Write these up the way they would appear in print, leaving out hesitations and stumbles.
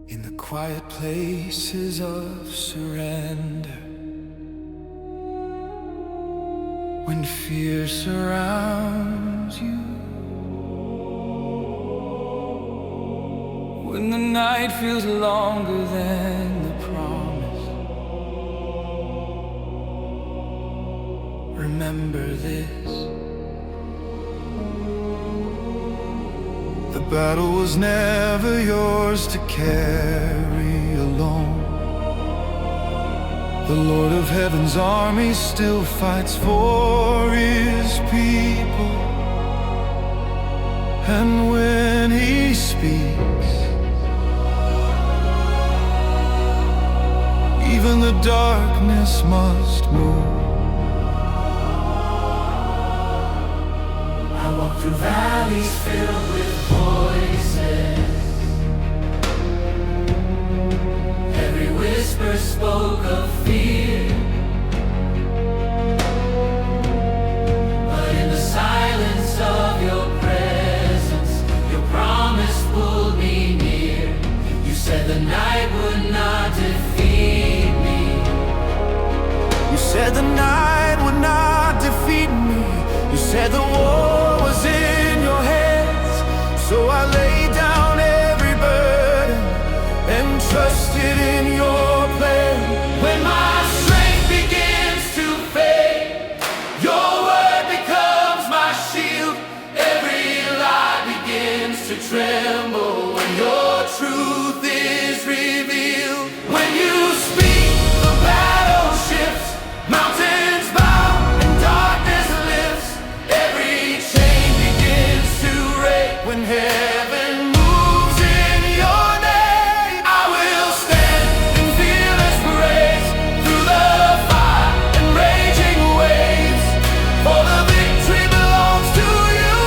In the quiet places of surrender, when fear surrounds you, when the night feels longer than the promise, remember this: the battle was never yours to carry alone. The Lord of Heaven's army still fights for His people, and when He speaks, even the darkness must move. I walk through valleys filled with voices. Every whisper spoke of fear, but in the silence of your presence, your promise pulled me near. You said the night would not defeat me. You said the night would not defeat me. You said the war was in your hands. So I laid down every burden and trusted in your plan. When my strength begins to fade, your word becomes my shield. Every lie begins to tremble when your truth is revealed. When you speak, the battle shifts, mountains bow and darkness lifts. Every chain begins to break. When heaven moves in your name, I will stand in fearless praise through the fire and raging waves. For the victory belongs to you,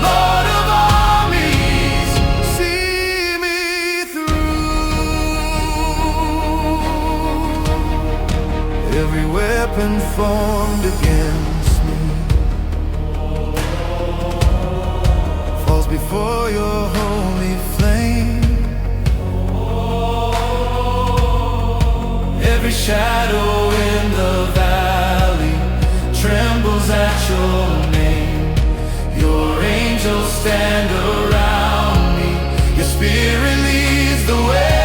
Lord of armies. See me through. Every weapon formed against me falls before your holy flame. Every shadow in the valley trembles at your name. Your angels stand around me. Your spirit leads the way.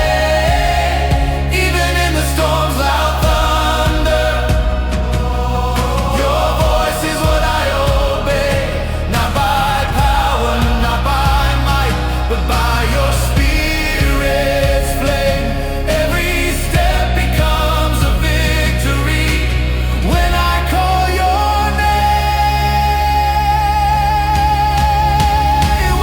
Even in the storm's loud thunder, your voice is what I obey. Not by power, not by might, but by your spirit's flame. Every step becomes a victory when I call your name.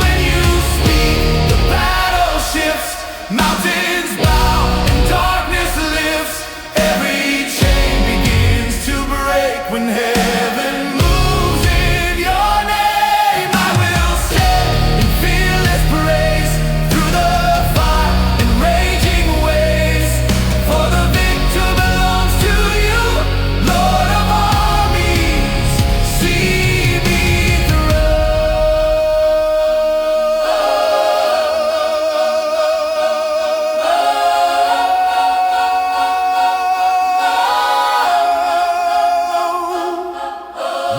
When you speak, the battle shifts, mountains bow and darkness lifts. Every chain begins to break when heaven moves in your name. I will stand in fearless praise through the fire and raging waves. For the victor belongs to you, Lord of armies. See me through.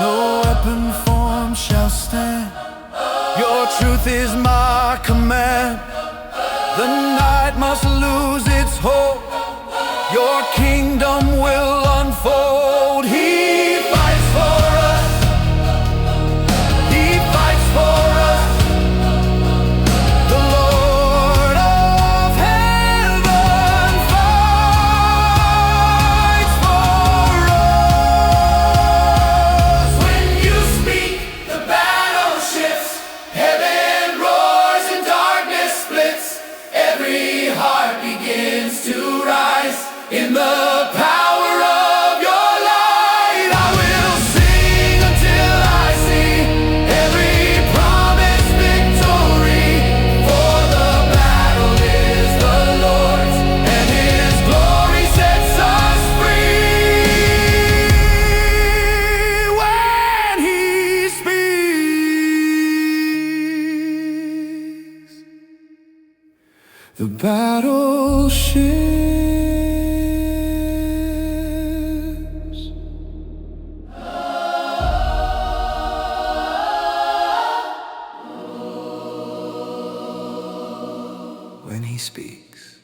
No weapon formed shall stand. Your truth is my command. The night must lose its hold. Your kingdom will unfold. He fights for us. He fights for us. The Lord of heaven fights for us. When you speak, the battle shifts. Heaven roars and darkness splits. Every heart begins to rise in the the battleships. When he speaks,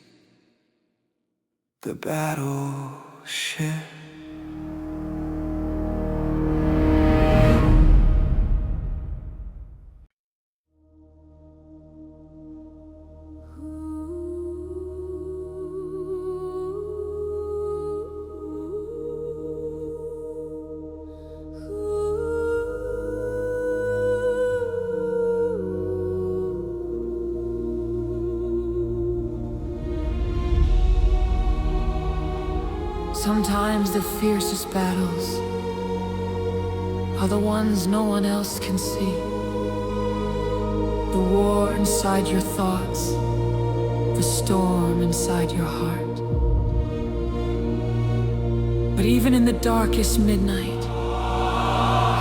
the battleship. Sometimes the fiercest battles are the ones no one else can see. The war inside your thoughts, the storm inside your heart. But even in the darkest midnight,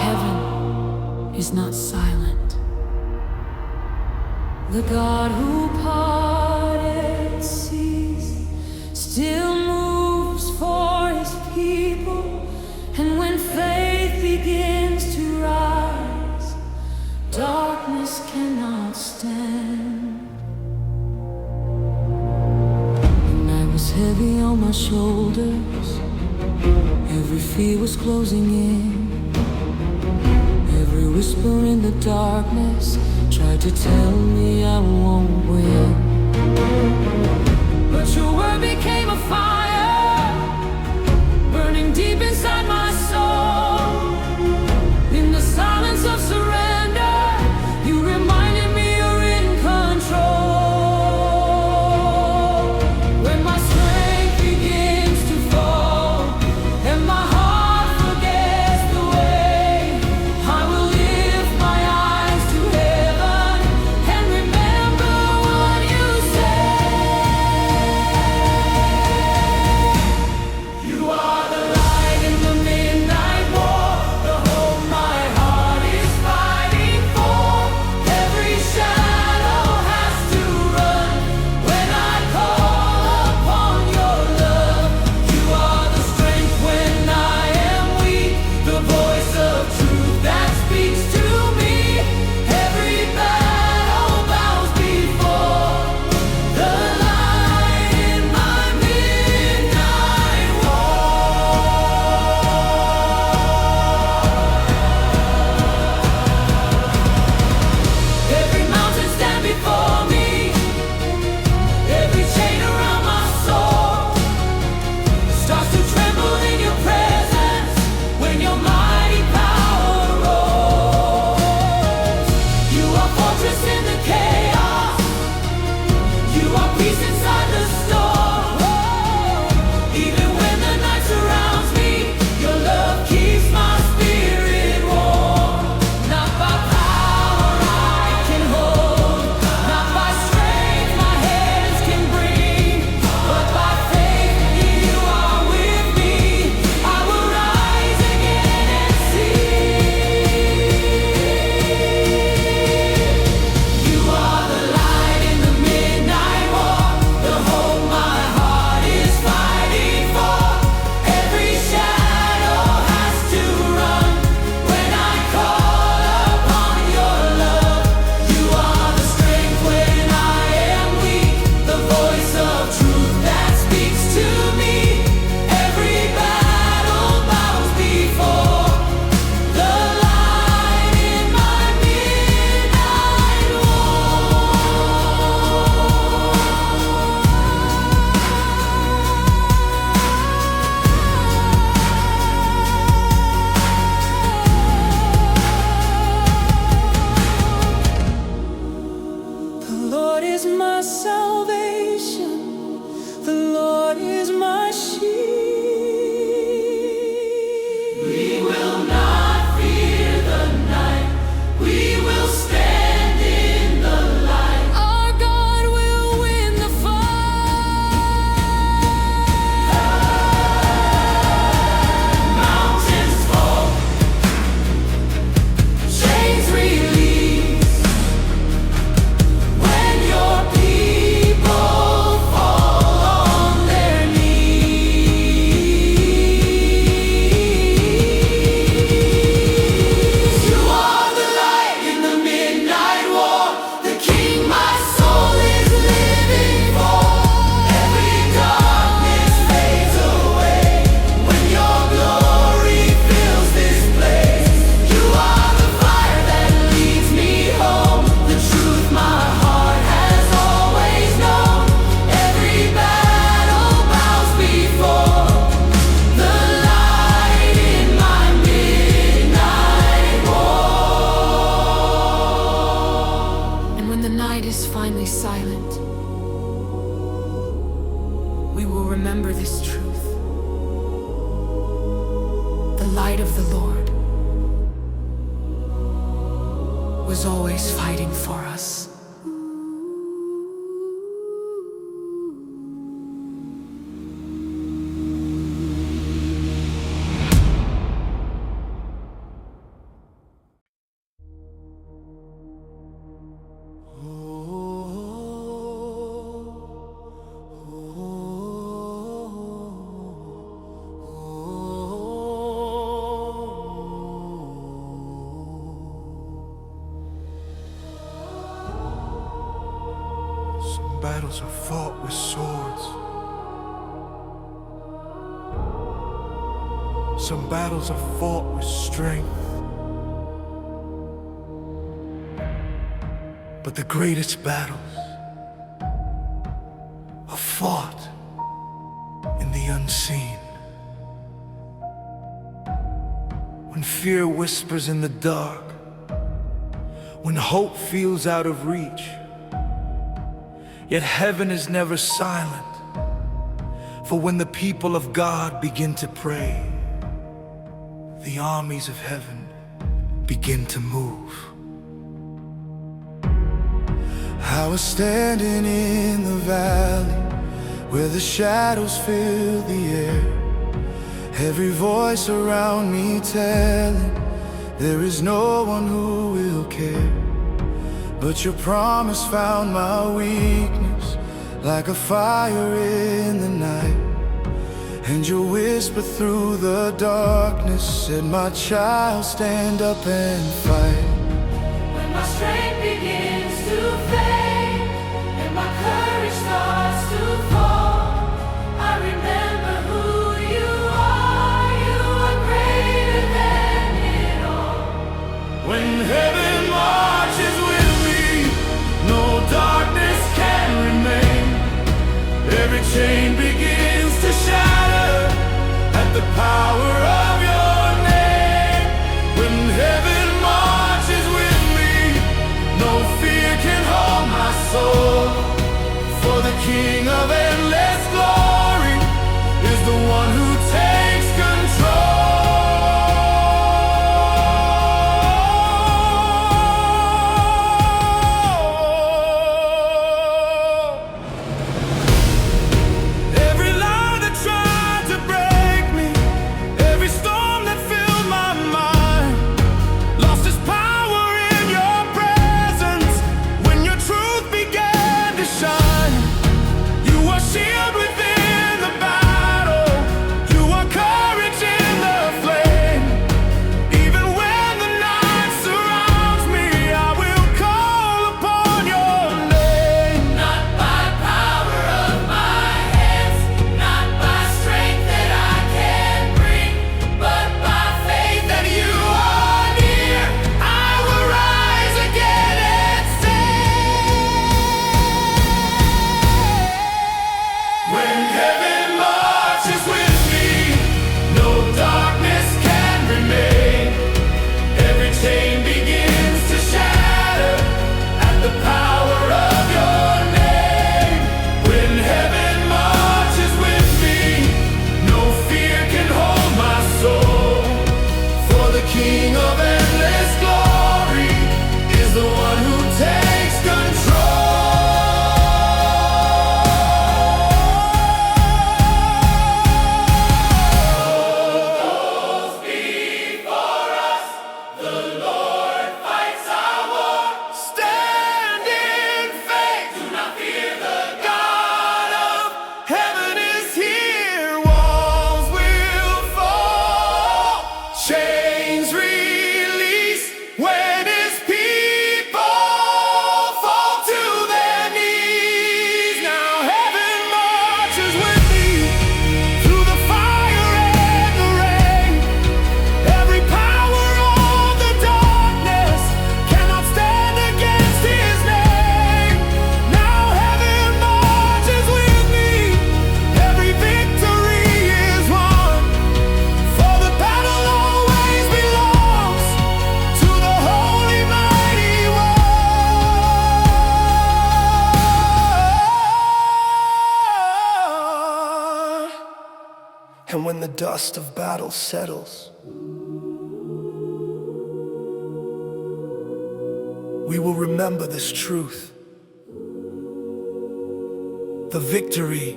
heaven is not silent. The God who parted seas still moves for his people, and when faith begins to rise, darkness cannot stand. The night was heavy on my shoulders, every fear was closing in, every whisper in the darkness tried to tell me I won't win. But your word became a fire, burning deep inside my soul. In the silence of surrender, you reminded me you're in control. When my strength begins to fall and my heart forgets the way, I will lift my eyes to heaven and remember what you said. You are the light in the midnight war, the hope my heart is fighting for. Every shadow has to run when I call upon your love. You are the strength when I am weak, the voice of truth that speaks to me. Every battle bows before the light in my midnight war. Every mountain stand before me, every chain around my soul starts to tremble in your presence when your mighty power rolls. You are fortress in the chaos, you are peace inside the storm. Even when the night surrounds me, your love keeps my spirit warm. Not by power I can hold, not by strength my hands can bring, but by faith you are with me. I will rise again and see. You are the light in the midnight war, the hope my heart is fighting for. Every shadow has to run when I call upon your love. You are the strength when I am weak, the voice of truth that speaks to me. Every battle bows before the light in my midnight war. The Lord is my salvation, the Lord is my shield. We will not fear the night, we will stand in the light. Our God will win the fight. Mountains fall, chains release when your people finally silent, we will remember this truth. The light of the Lord was always fighting for us. Some battles are fought with swords. Some battles are fought with strength. But the greatest battles are fought in the unseen. When fear whispers in the dark, when hope feels out of reach, yet heaven is never silent. For when the people of God begin to pray, the armies of heaven begin to move. I was standing in the valley where the shadows fill the air, every voice around me telling there is no one who will care. But your promise found my weakness like a fire in the night, and your whisper through the darkness said, my child, stand up and fight. When my strength begins to fade and my courage starts to fall, I remember who you are. You are greater than it all. When heaven marches with me, no darkness can remain. Every chain begins to shatter at the power of your name. When heaven marches with me, no fear And when the dust of battle settles, we will remember this truth. The victory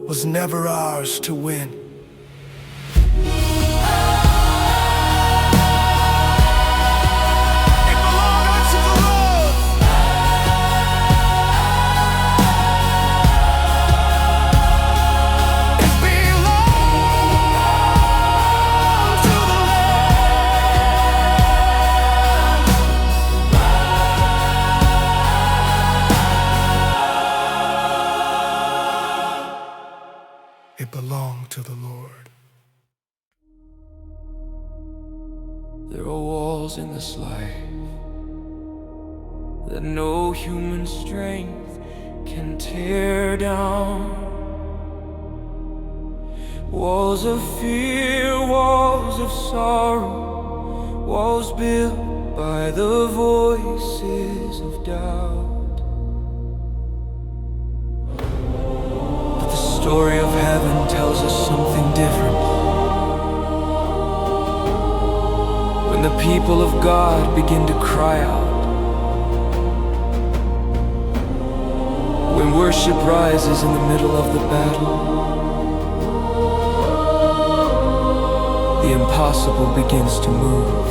was never ours to win. It belonged to the Lord. There are walls in this life that no human strength can tear down. Walls of fear, walls of sorrow, walls built by the voices of doubt. But the story of heaven tells us something different. When the people of God begin to cry out, when worship rises in the middle of the battle, the impossible begins to move,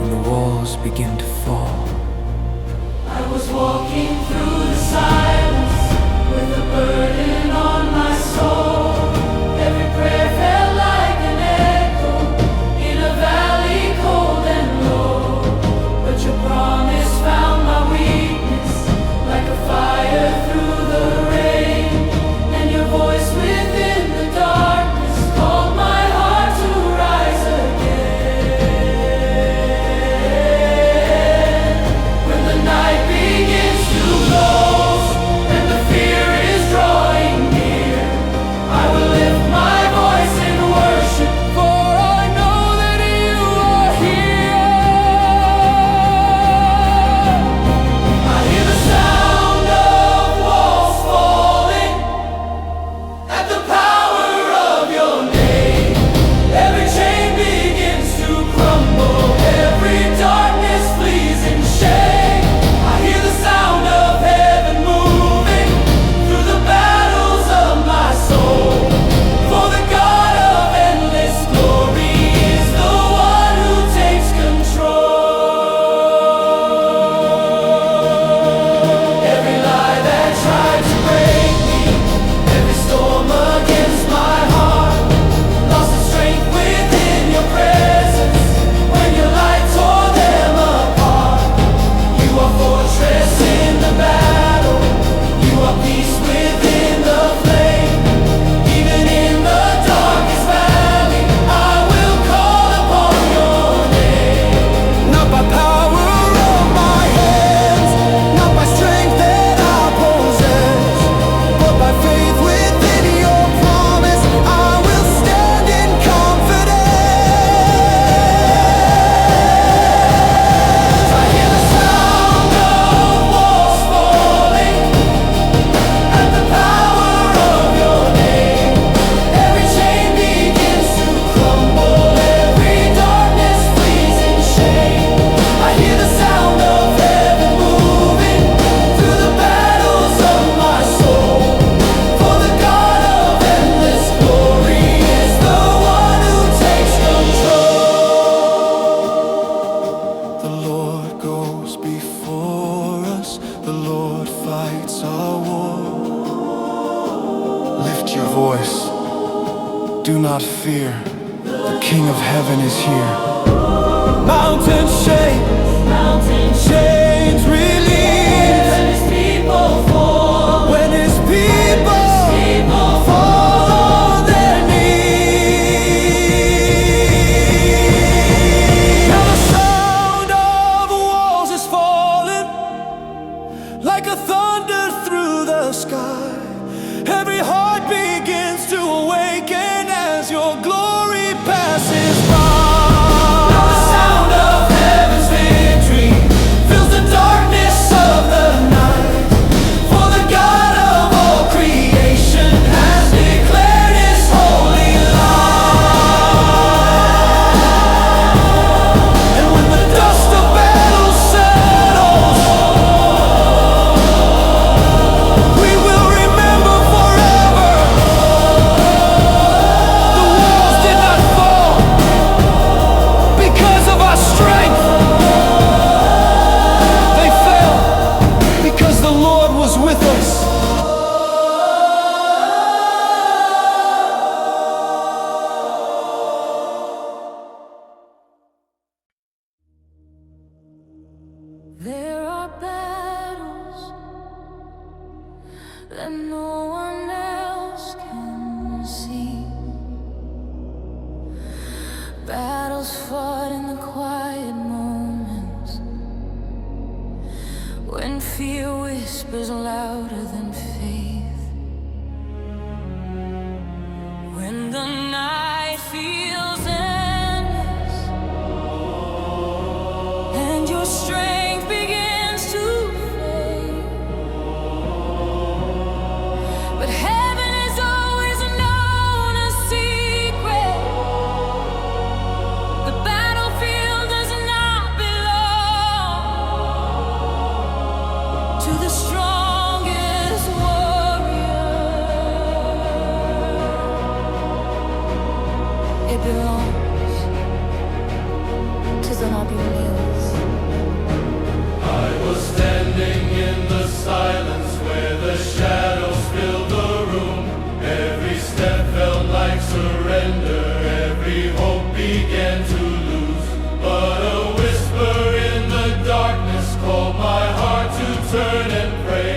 and the walls begin to fall. I was walking through the silence with a burden on my soul. Every prayer felt like an echo in a valley cold and low. But your promise found my weakness like a fire through the rain, and your voice within the darkness called my heart to rise again. When the night begins to close and the fear is drawing near, I will lift my voice in worship, for I know that you are here. I hear the sound of walls falling at the power of your name. Every chain begins to crumble, every darkness flees in shame. I hear the sound of heaven moving through the battles of my soul. For the God of endless glory is the one who takes control. Every lie that tried to break me, every storm against my heart, lost its strength within your presence. When your light tore them apart, you are fortress in the battle, you are peace within the flame. Even in the darkest valley, I will call upon your name. Not by power of my hands, not by strength that I possess, but by faith within your promise, I will stand in confidence. I hear the sound of walls falling at the power of your name. Every chain begins to crumble, every darkness flees in shame. I hear the sound of heaven moving through the battles of my soul. For the God of endless glory is the one who takes control. The Lord goes before us, the Lord fights our war. Lift your voice, do not fear, the King of heaven is here. Mountains shake, chains release, When his people fall, when his people fall on their knees. Now the sound of walls is falling like a thunder through the sky. Every heart begins to awaken as your glory passes by. the sound of heaven's victory fills the darkness of the night. For the God of all creation has declared his holy is with us. There are battles that no one else can see. Battles fought in the quiet moments when fear whispers louder than faith. When the night feels endless and your strength begins to fade, but heaven has always known a secret. The battlefield does not belong to the strongest warrior. It belongs to the Nabiles. I was standing in the silence where the shadows filled the room. Every step felt like surrender, every hope began to lose. But a whisper in the darkness called my heart to turn and pray.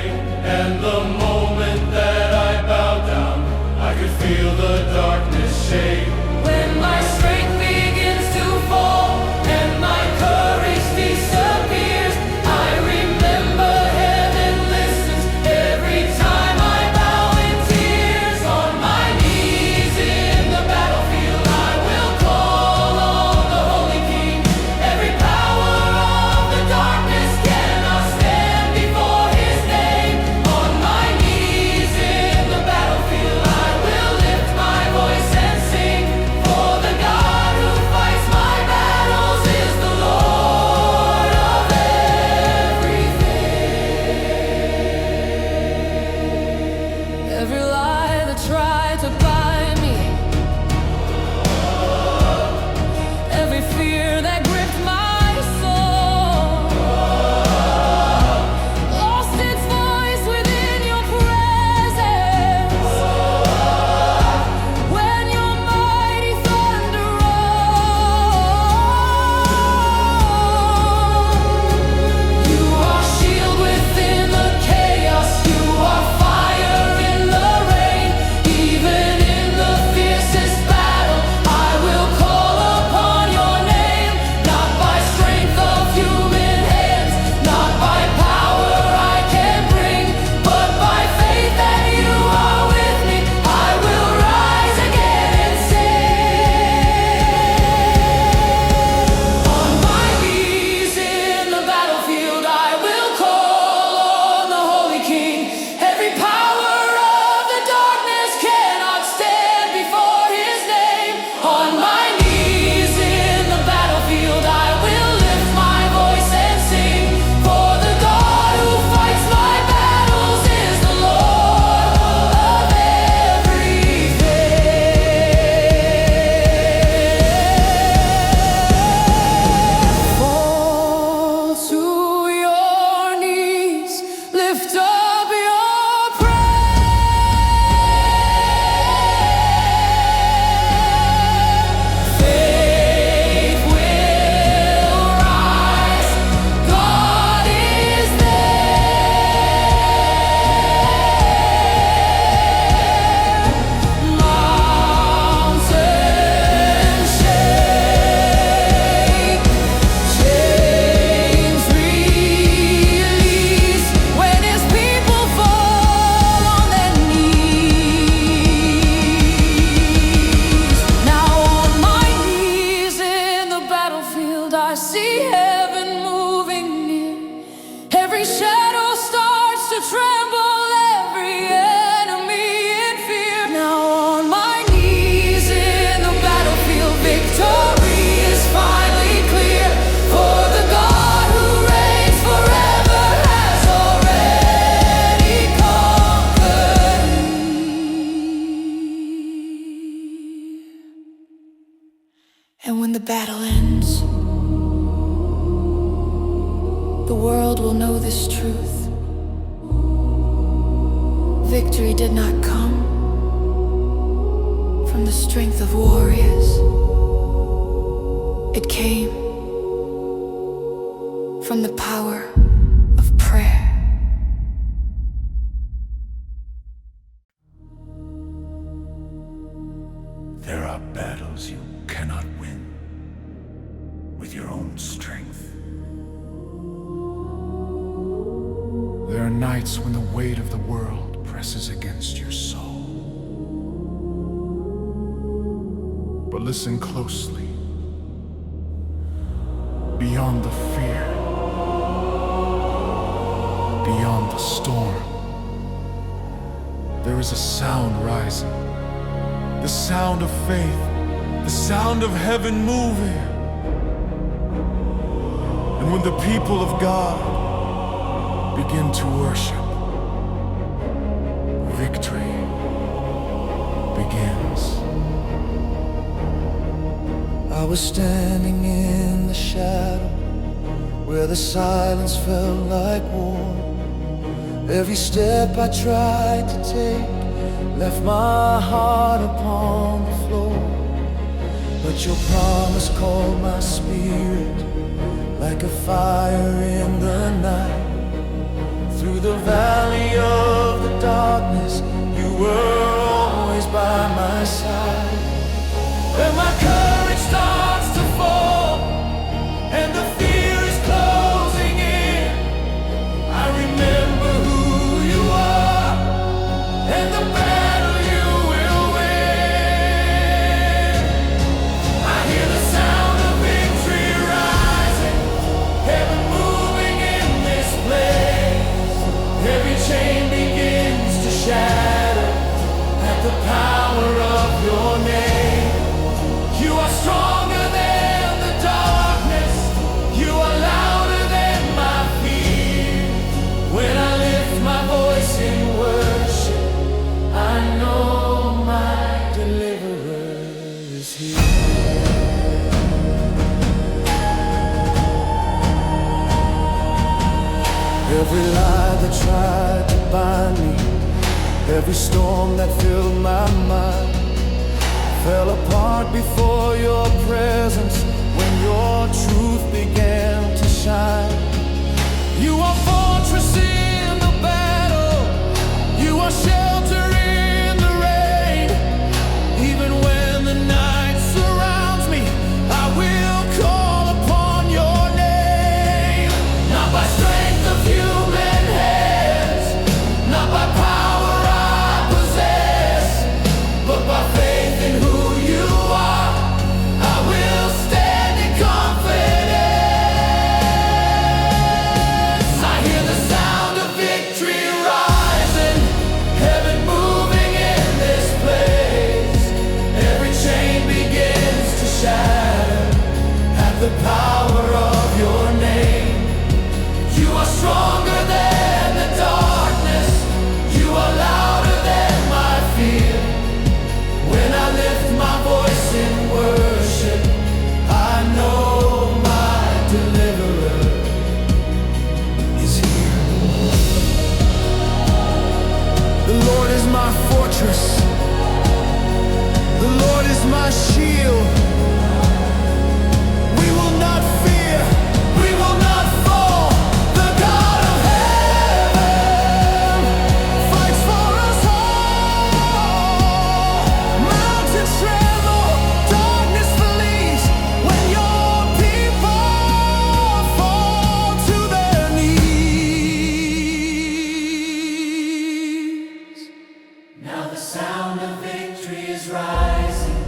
And the moment that I bowed down, I could feel the darkness shake. When my strength begins to fall and my courage disappears, I remember heaven listens every time I bow in tears. On my knees in the battlefield I will call on the Holy King. Every power of the darkness cannot stand before His name. On my knees in the battlefield I will lift my voice and sing. For the God who fights my battles is the Lord of everything. Every lie that tried to bind me, every fear that gripped my soul, lost its voice within your presence. When your mighty thunder rolls, you are shield within the chaos. You are fire in the rain. Even in the fiercest battle, I will call upon your name. Not by strength of human hands, not by power I can bring, but by faith that you are with me, I will rise again and sing. On my knees in the battlefield I will call on the Holy King. Every power of the darkness cannot stand before His name. On my knees in the battlefield I will lift my voice and sing. For the God who fights my battles is the Lord of everything. Fall to your knees, lift up your prayer. Faith will rise, God is there. Mountains shake, chains release when His people fall on their knees. Now on my knees in the battlefield I see heaven moving near. Every shadow starts to tremble, every enemy in fear. Now on my knees in the battlefield, victory is finally clear. For the God who reigns forever has already conquered me. And when the battle ends, the world will know this truth. Victory did not come from the strength of warriors. It came from the power of prayer. There are battles you cannot win with your own strength. There are nights when the weight of the world presses against your soul. But listen closely. Beyond the fear, beyond the storm, there is a sound rising. The sound of faith, the sound of heaven moving. And when the people of God begin to worship, victory begins. I was standing in the shadow where the silence felt like war. Every step I tried to take left my heart upon the floor. But your promise called my spirit like a fire in the night. Through the valley of the darkness, you were always by my side. When my courage starts to fall and the fear is closing in, I remember who you are and the battle you will win. I hear the sound of victory rising, heaven moving in this place. Every chain begins to shatter at the power of your name. You are stronger than the darkness. You are louder than my fear. When I lift my voice in worship, I know my deliverer is here. Every lie that tried to bind me, every storm that filled my mind, fell apart before your presence when your truth began to shine. You are fortress in the battle, you are shelter in the rain. Even when the night surrounds me, I will call upon your name. Not by strength of human hands, not by power I possess, but by faith in who you are, I will stand in confidence. I hear the sound of victory rising, heaven moving in this place. Every chain begins to shatter at the power of your name. You are stronger than the darkness, you are louder than my fear. When I lift my voice in worship, I know my deliverer is here. The Lord is my fortress, the Lord is my shield. We will not fear, We will not fall. The God of heaven fights for us all. Mountains tremble, darkness flees when your people fall to their knees. Now the sound of victory is rising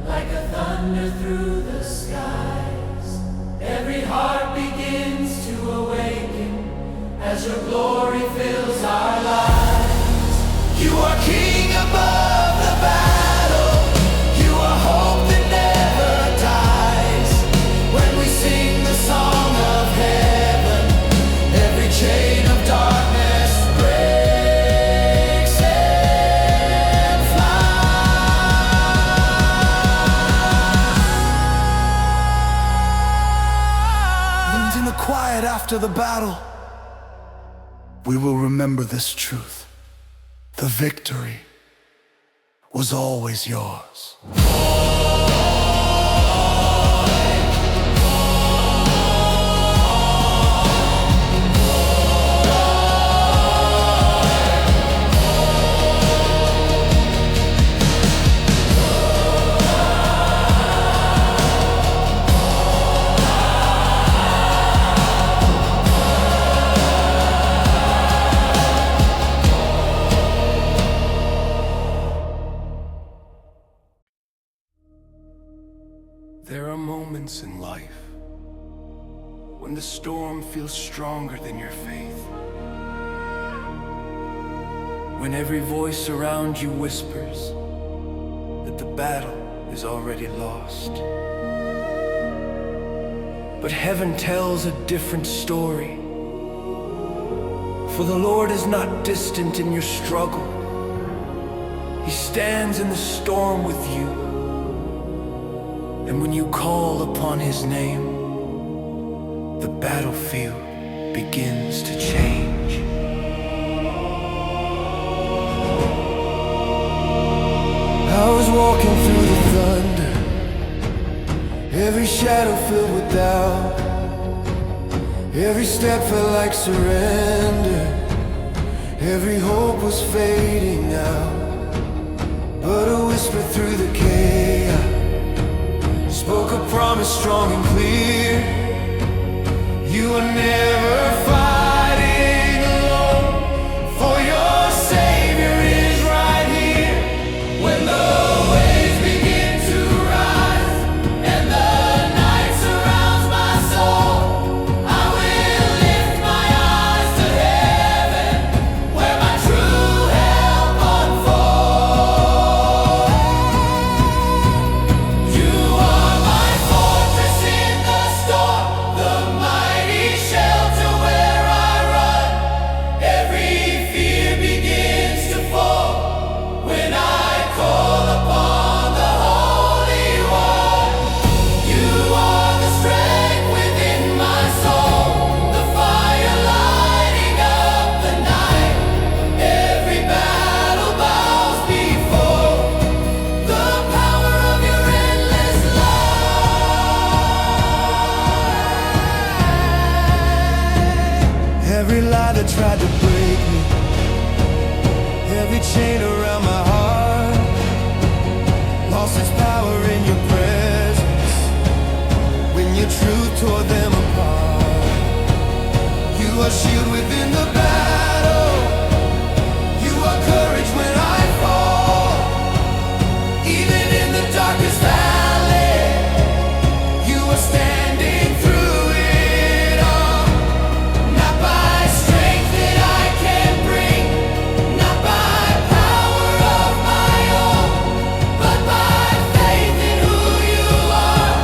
like a thunder through the skies. Every heart begins to awaken as your glory fills our lives. You are king above the battle. You are hope that never dies. When we sing the song of heaven, every chain of darkness breaks and flies. And in the quiet after the battle, we will remember this truth. The victory was always yours. There are moments in life when the storm feels stronger than your faith. When every voice around you whispers that the battle is already lost. But heaven tells a different story. For the Lord is not distant in your struggle. He stands in the storm with you. And when you call upon His name, the battlefield begins to change. I was walking through the thunder, every shadow filled with doubt. Every step felt like surrender, every hope was fading out. But a whisper through the chaos spoke a promise strong and clear. You are never fighting alone, for your Savior is right here. When the waves begin to rise and the night surrounds my soul, I will lift my eyes to heaven, where my true help unfolds. You are my fortress in the storm, the mighty shelter where I run. Every fear begins to fall when I call upon the Holy One. You are the strength within my soul, the fire lighting up the night. Every battle bows before the power of your endless light. Every lie that tried to break me, every chain around my heart, lost its power in your presence when your truth tore them apart. You are shield within the battle, you are courage when I fall. Even in the darkest valley, you are standing through it all. Not by strength that I can bring, not by power of my own, but by faith in who you are.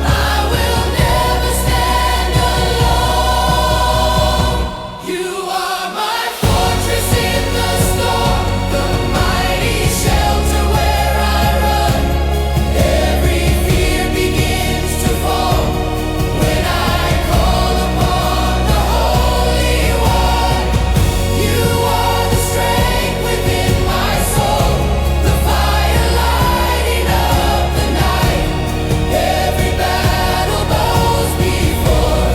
I will never stand alone. You are my fortress in the storm, the mighty shelter where I run. Every fear begins to fall when I call upon the Holy One. You are the strength within my soul, the fire lighting up the night. Every battle bows before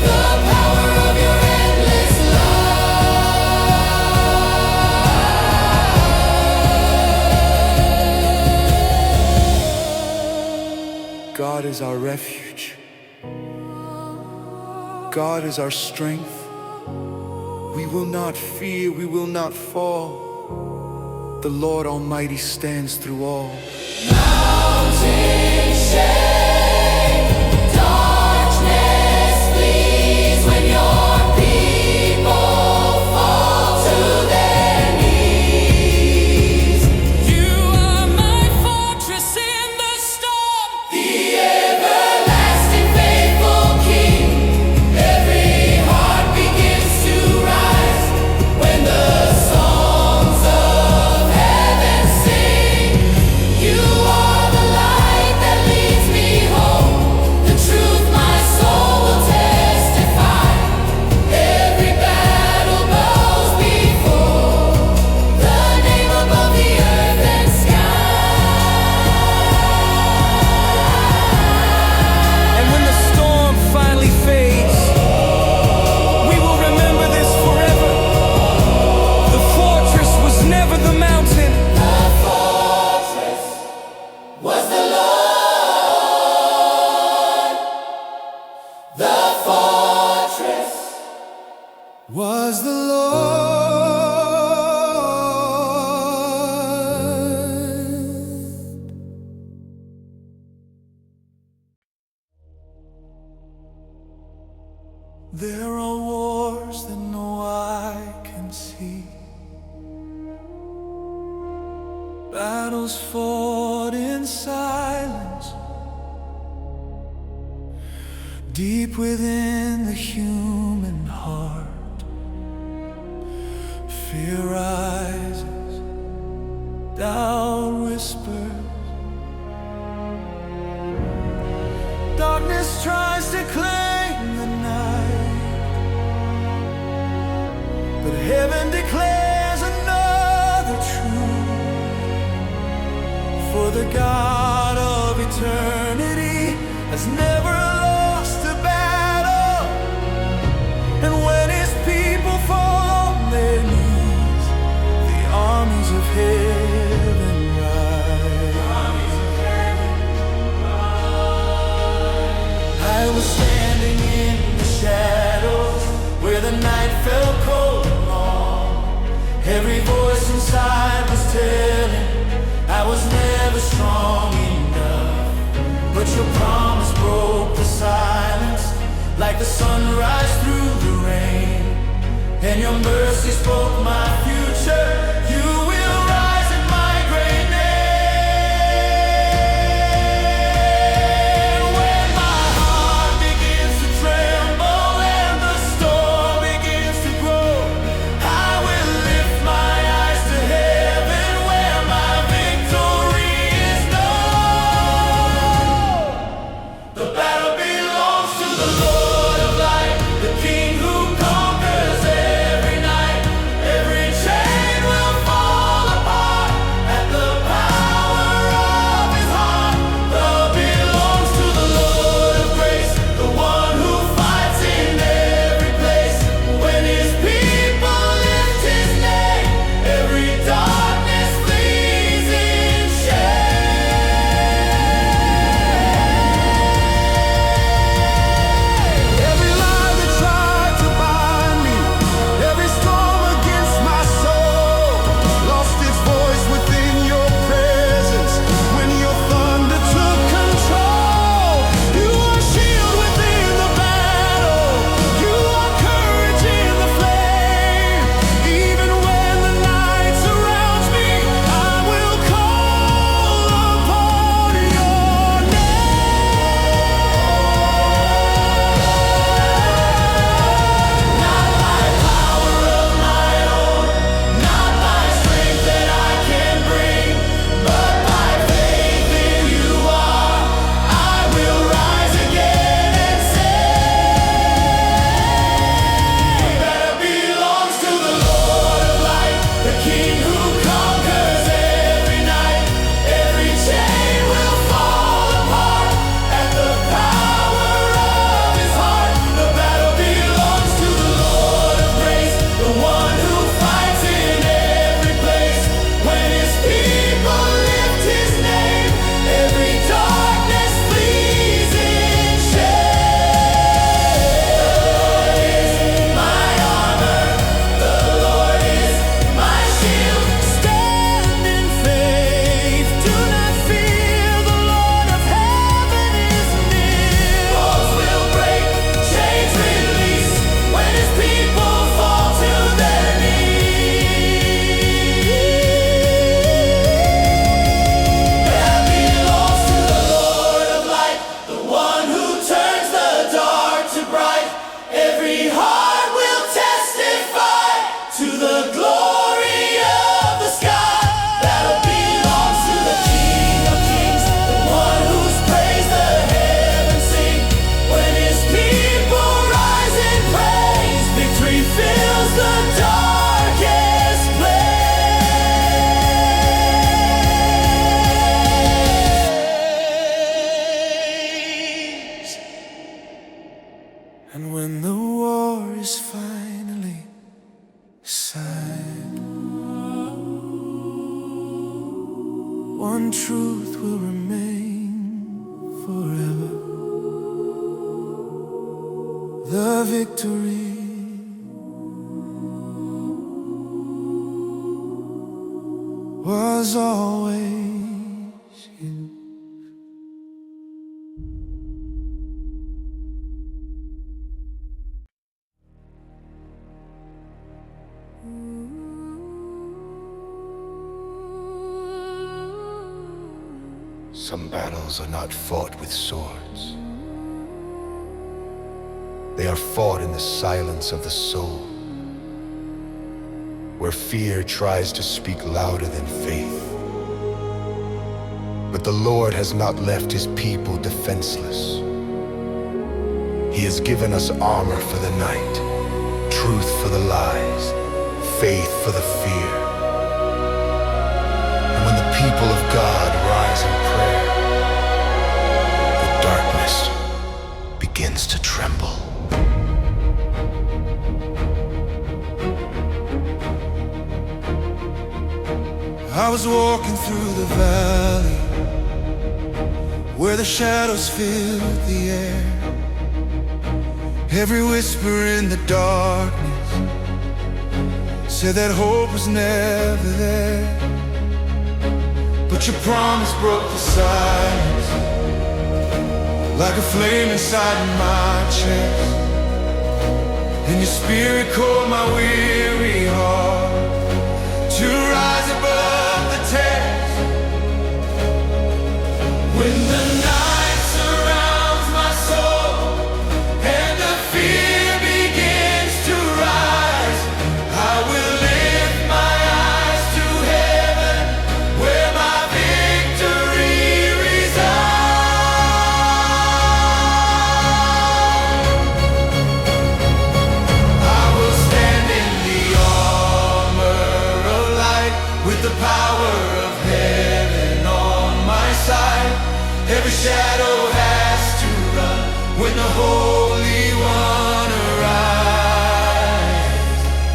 the power of your endless love. God is our refuge. God is our strength. We will not fear, we will not fall. The Lord Almighty stands through all. Mountains shake, darkness flees when your people fall to their knees. You are my fortress in the storm, the everlasting faithful King. Every heart begins to rise when the songs of heaven sing. You are the light that leads me home, the truth my soul will testify. Battles fought in silence, deep within the human heart. Fear rises, doubt whispers, darkness tries to claim the night, but heaven declares another truth. For the God of eternity has never lost a battle, and when his people fall on their knees, the armies of heaven rise. I was standing in the shadows where the night fell cold and long. Every voice inside was telling I was never strong enough, but your promise broke the silence like the sunrise through the rain, and your mercy spoke my future. You will rise in my great name. When my heart begins to tremble and the storm begins to grow, I will lift my eyes to heaven where my victory is known. The battle belongs to the Lord of light, the King who conquers every night. Every chain will fall apart at the power of his heart. The belongs to the Lord of grace, the one who fights in every place. When his people lift his name, every darkness flees in shame. Every lie that tried to bind me, every storm against my soul, lost its voice within your presence when your thunder took control. You are shield within the battle, you are courage in the flame. Even when the night surrounds me, I will call upon your name. Not by power of my own, not by strength that I can bring, but by faith in you are, I will rise again and say, that belongs to the Lord of light, the King who conquers every night. Every chain will fall apart at the power of his heart. The battle belongs to the Lord of grace, the one who fights in every place. When his people lift his name, every darkness flees in shame. My armor, the Lord is my shield. Stand in faith, do not fear, the Lord of heaven is near. Walls will break, chains release, when his people fall to their knees. That belongs to the Lord of light, the one who turns the dark to bright. Every heart will testify to the glory of the sky. Battle belongs to the King of kings, the one whose praise the heavens sing. When his people rise in praise, victory fills the darkest place. And when the war is finally signed, one truth will remain forever: the victory was always his. Some battles are not fought with swords. They are fought in the silence of the soul, where fear tries to speak louder than faith. But the Lord has not left his people defenseless. He has given us armor for the night, truth for the lies, faith for the fear. And when the people of God rise in prayer, the darkness begins to tremble. I was walking through the valley where the shadows filled the air. Every whisper in the darkness said that hope was never there. But your promise broke the silence like a flame inside my chest, and your spirit called my weary heart to rise above the test. When the night surrounds my soul and the fear begins to rise, I will lift my eyes to heaven where my victory resides. I will stand in the armor of light with the power of heaven on my side. Every shadow has to run when the Holy One arrives.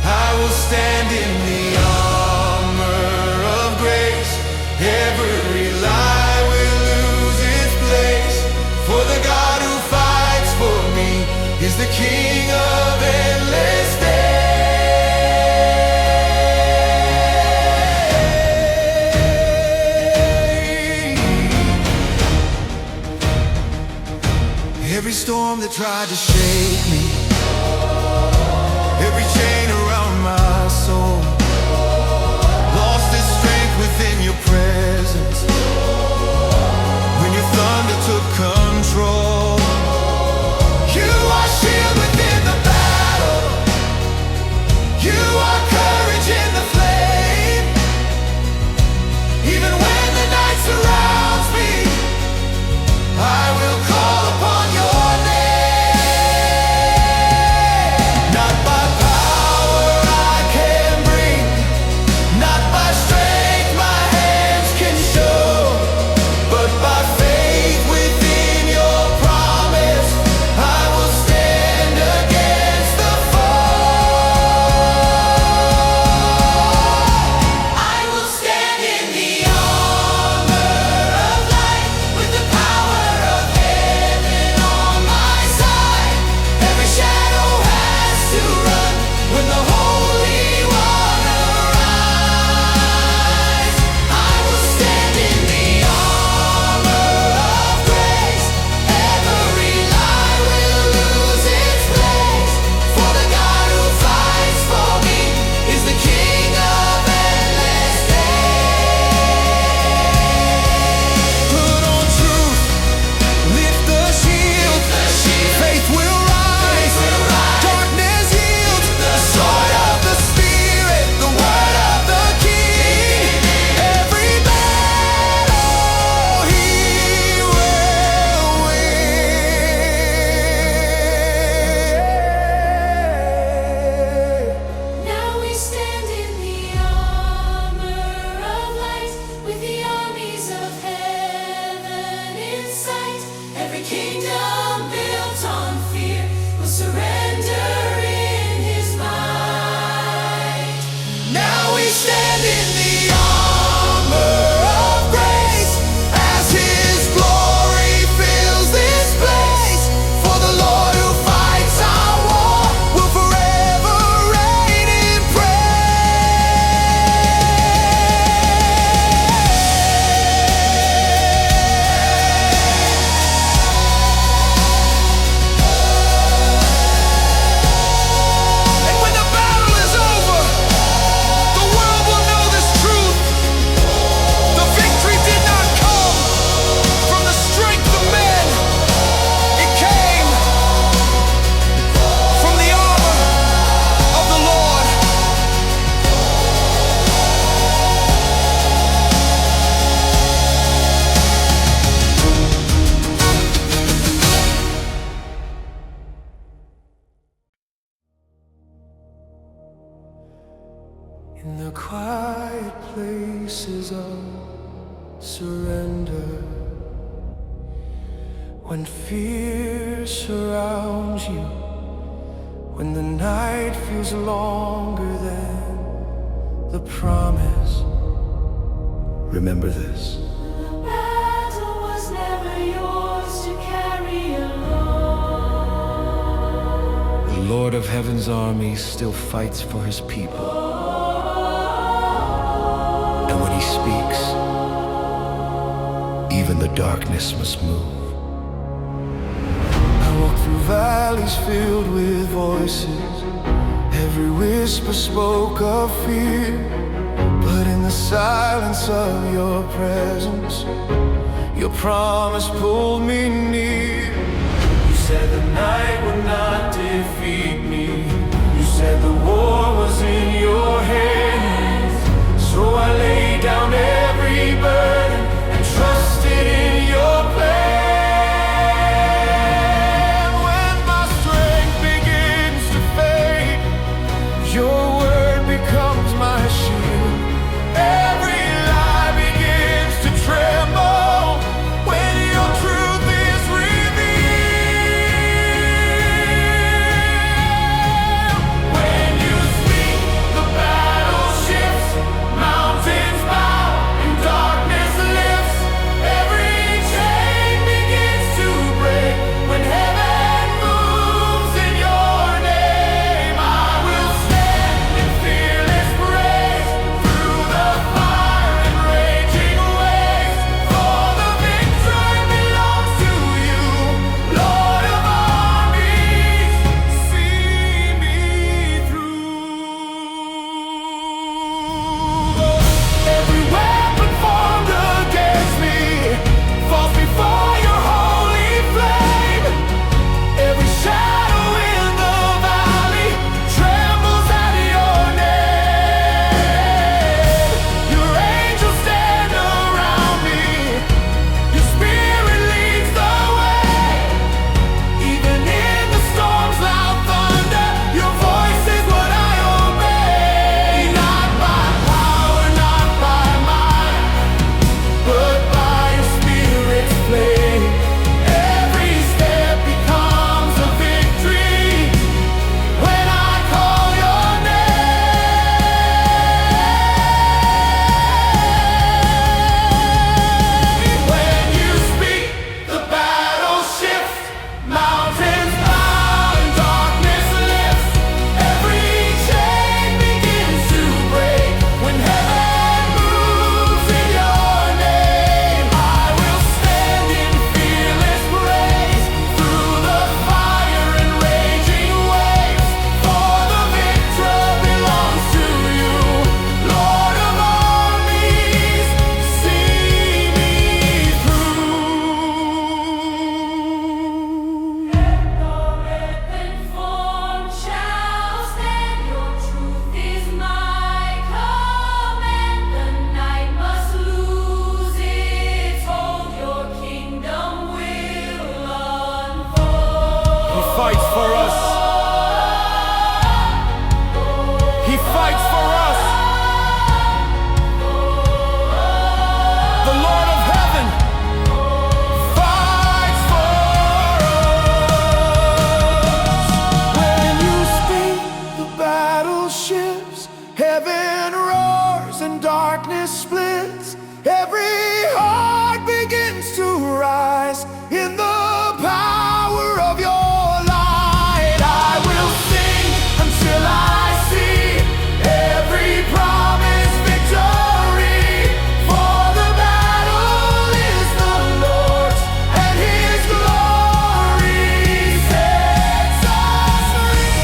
I will stand in the armor of grace. Every lie will lose its place, for the God who fights for me is the King of endless days. Every storm that tried to shake me, every chain around my soul, lost its strength within your presence. When your thunder took control, you are shield within the battle. You are courage in the flame. Even when the night surrounds me, I will call upon your name. In the quiet places of surrender, when fear surrounds you, when the night feels longer than the promise, remember this. The battle was never yours to carry alone. The Lord of Heaven's armies still fights for his people. And when he speaks, even the darkness must move. I walk through valleys filled with voices, every whisper spoke of fear. But in the silence of your presence, your promise pulled me near. You said the night would not defeat me. You said the war was in your hands. So I laid down every burden and trusted in your plan. When my strength begins to fade, your word becomes my shield. Every lie begins to tremble when your truth is revealed. When you speak, the battle shifts, mountains bow and darkness lifts. Every chain begins to break when heaven moves in your name. I will stand in fearless praise through the fire and raging waves. For the victory belongs to you, Lord of armies. See me through. Every weapon formed against me falls before your holy flame. Every shadow in the valley trembles at your name. Your angels stand around me. Your spirit leads the way. Even in the storm's loud thunder, your voice is what I obey. Not by power, not by might, but by your spirit's flame. Every step becomes a victory when I call your name. When you speak, the battle shifts, mountains bow and darkness lifts. Every chain begins to break when heaven moves in your name. I will stand in fearless praise through the fire and raging waves. For the victory belongs to you, Lord of armies. See me through. No weapon formed shall stand. Your truth is my command. The night must lose its hold. Your kingdom will unfold. He fights for us. He fights for us. The Lord of heaven fights for us. When you speak, the battle shifts, heaven roars and darkness splits. Every heart begins to rise in the power of your light. I will sing until I see every promise victory. For the battle is the Lord's, and His glory sets us free.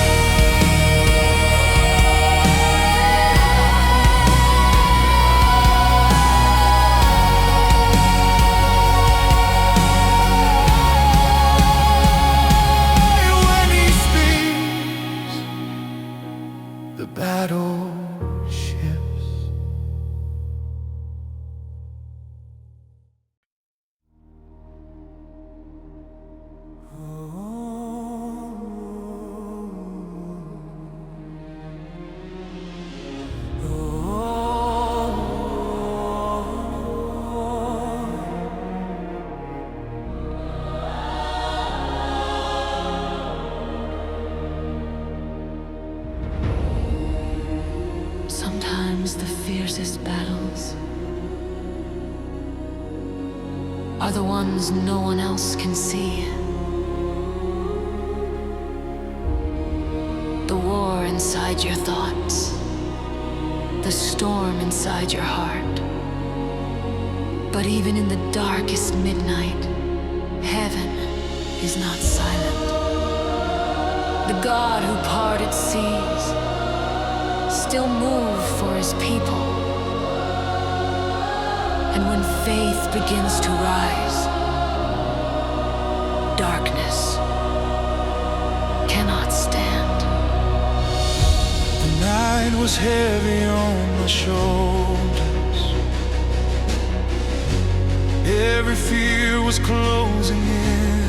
fiercest battles are the ones no one else can see. The war inside your thoughts, the storm inside your heart. But even in the darkest midnight, heaven is not silent. The God who parted seas still moves for his people. And when faith begins to rise, darkness cannot stand. The night was heavy on my shoulders. Every fear was closing in.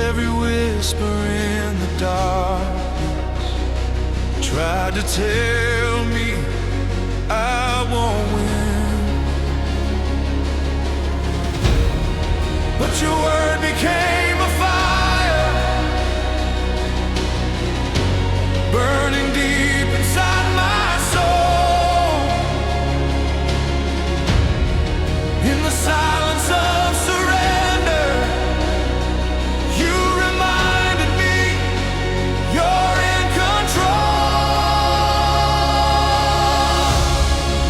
Every whisper in the darkness tried to tell me I won't win. But your word became a fire, burning deep inside my soul. In the silence of surrender, you reminded me you're in control.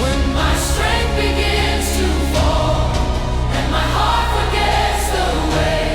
When my strength begins to fall and my heart forgets the way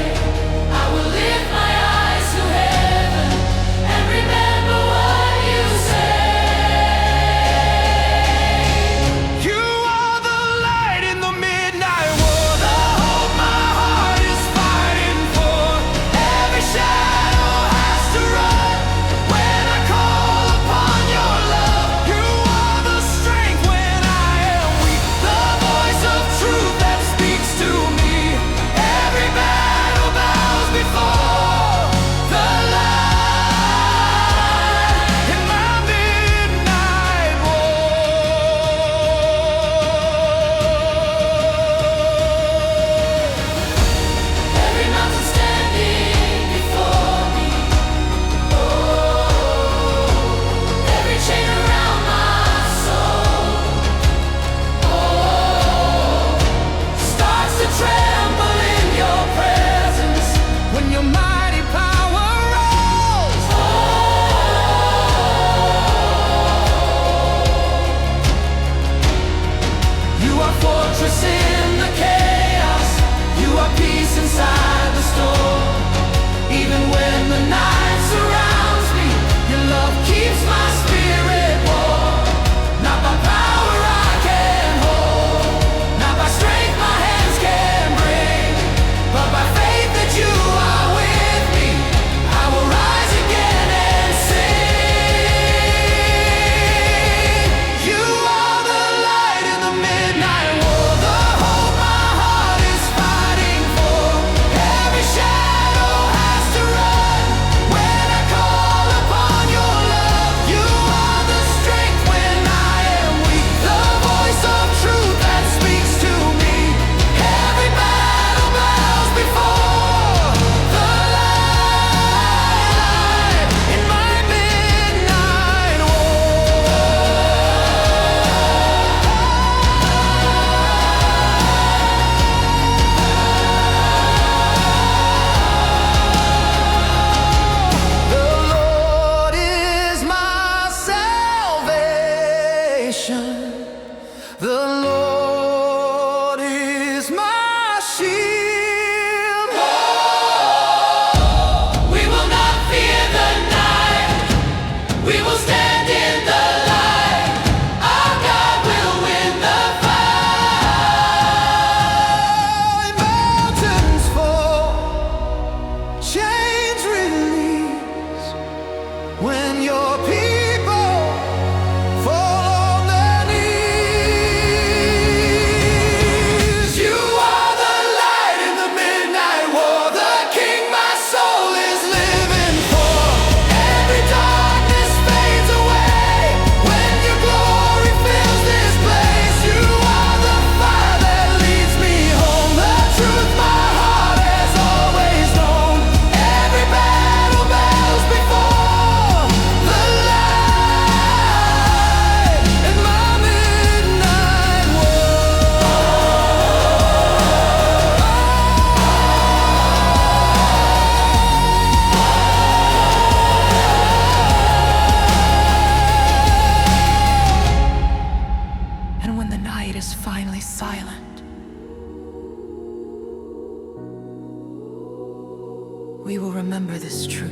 We will remember this truth.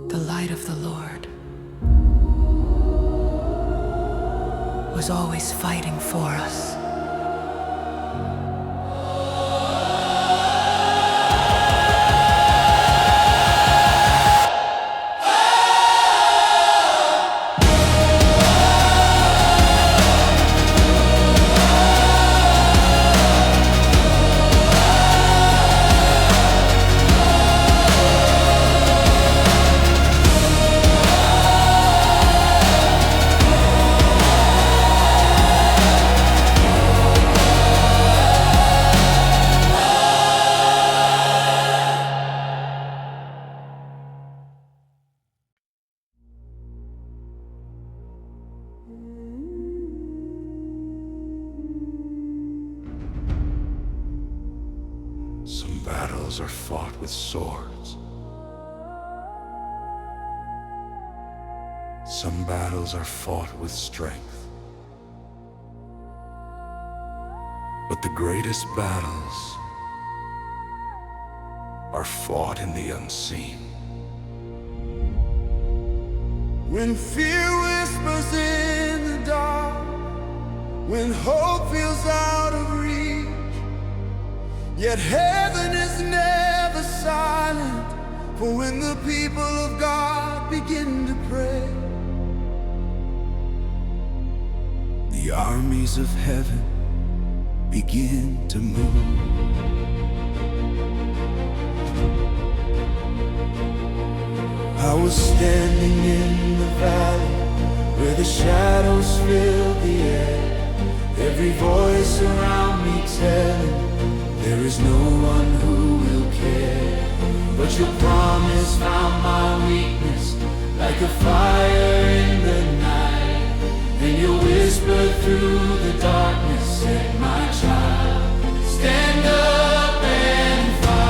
The light of the Lord was always fighting for us. Some battles are fought with swords. Some battles are fought with strength. But the greatest battles are fought in the unseen. When fear whispers in the dark, when hope feels out of reach, yet heaven is never silent, for when the people of God begin to pray, the armies of heaven begin to move. I was standing in the valley where the shadows filled the air, every voice around me telling there is no one who will care. But your promise found my weakness like a fire in the night, and you whispered through the darkness, said, my child, stand up and fight.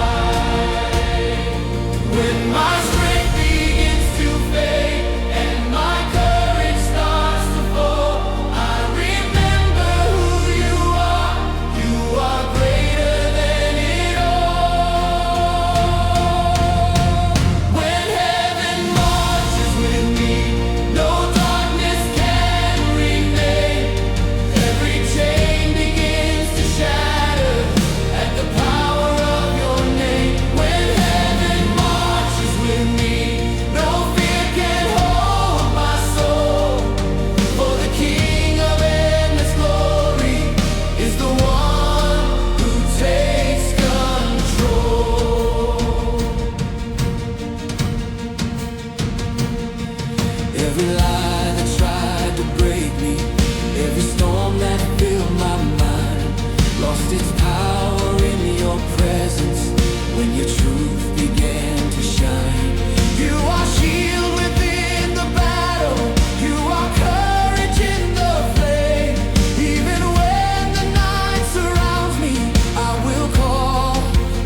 When my strength begins to fade and my courage starts to fall, I remember who you are. You are greater than it all. When heaven marches with me, no darkness can remain. Every chain begins to shatter at the power of your name. When heaven marches with me, no fear can hold my soul. For the King of endless glory is the one who takes control. Every lie that tried to break me, every storm that filled my mind, lost its power in your presence when your truth began to shine. You are shield within the battle, you are courage in the flame. Even when the night surrounds me, I will call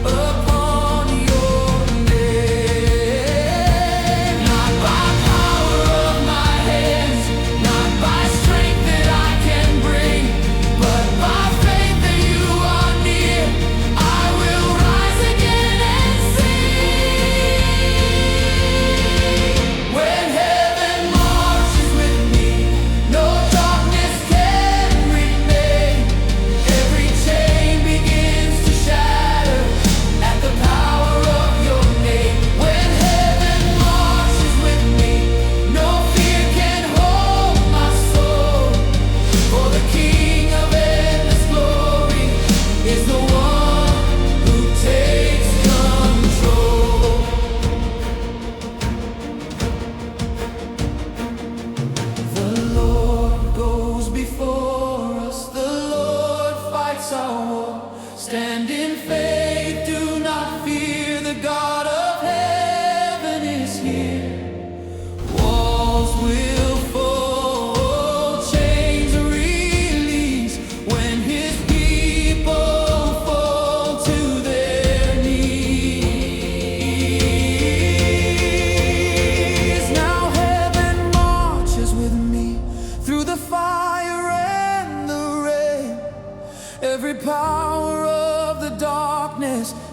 upon your name. Not by power of my hands, not by strength that I can bring, but by faith that you are near, I will rise again and sing.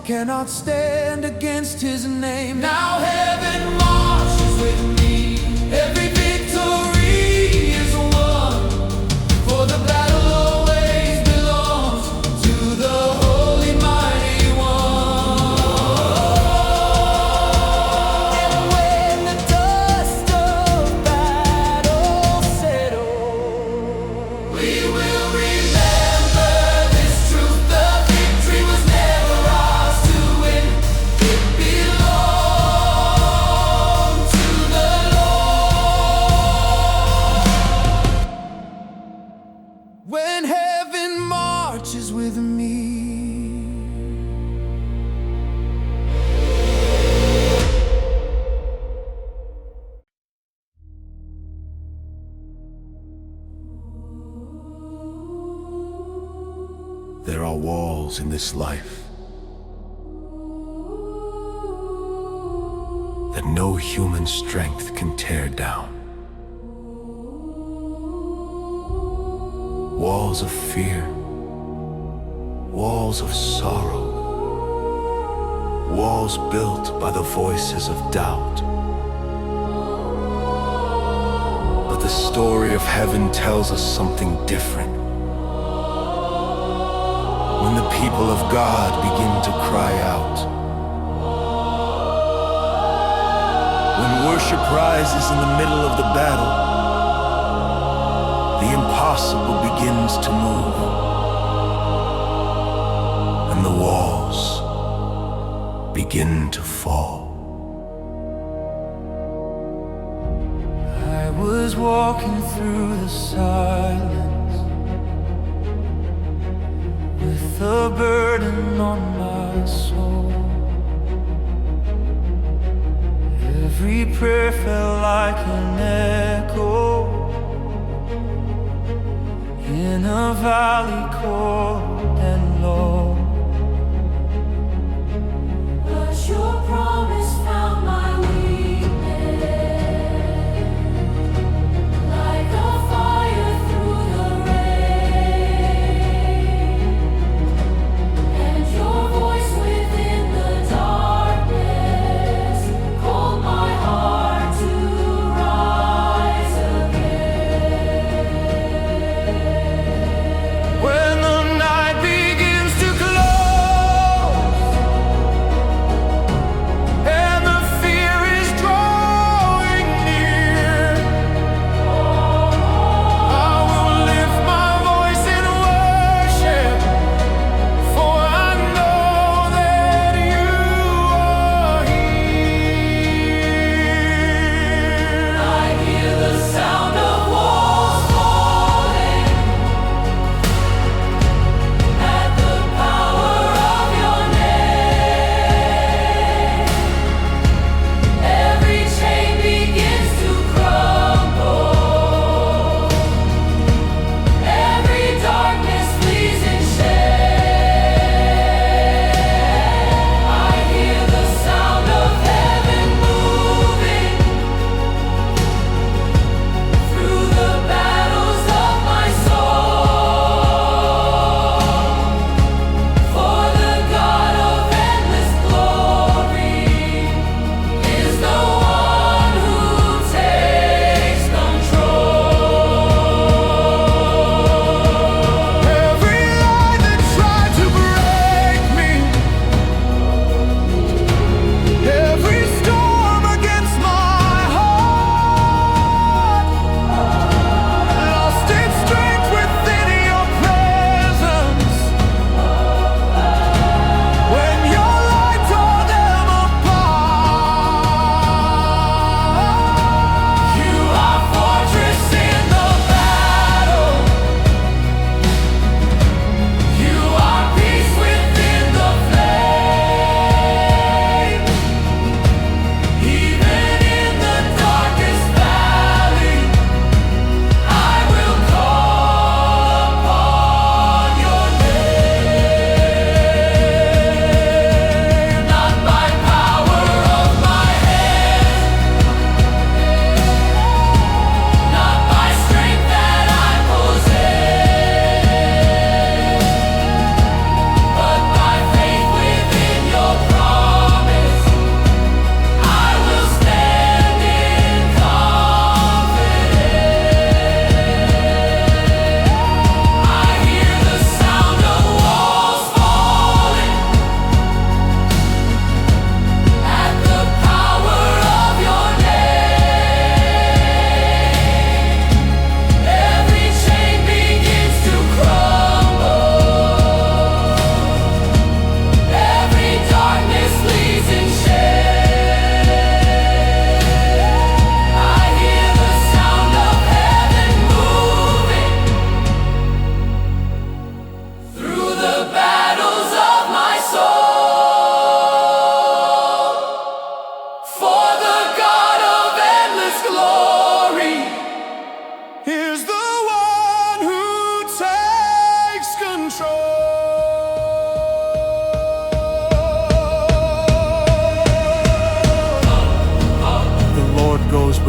cannot stand against his name. Now heaven marches with me. Every victory is won. For the battle always belongs to the Holy Mighty One. And when the dust of battle settles, We will remember this truth. The victory was never ours to win. It belonged to the Lord. When heaven marches with me. There are walls in this life that no human strength can tear down. Walls of fear, walls of sorrow, walls built by the voices of doubt. But the story of heaven tells us something different. When the people of God begin to cry out, when worship rises in the middle of the battle, the impossible begins to move, and the walls begin to fall. I was walking through the silence with a burden on my soul. Every prayer felt like an echo in a valley cold and low. but your promise found my weakness, like a fire through the rain, and your voice within the darkness called my heart to rise again. When the night begins to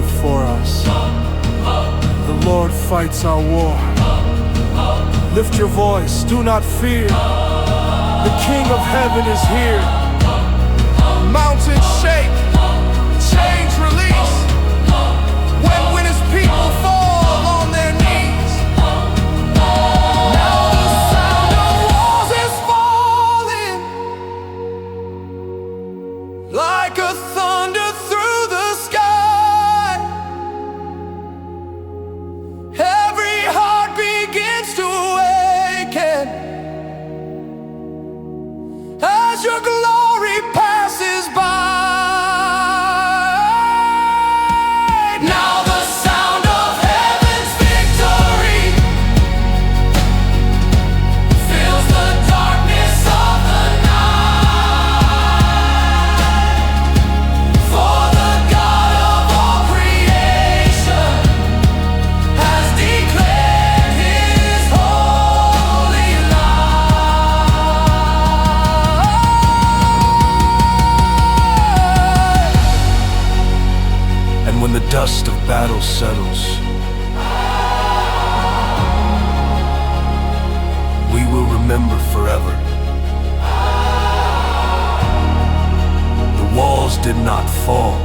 before us. The Lord fights our war. Lift your voice, do not fear. The King of heaven is here. Mountains shake, chains release. When his people fall on their knees. Now the sound of walls is falling like a thunder through the sky. Every heart begins to awaken as your glory passes by. Now the sound of heaven's victory fills the darkness of the night. For the God of all creation has declared his holy light. And when the dust of battle settles, we will remember forever. The walls did not fall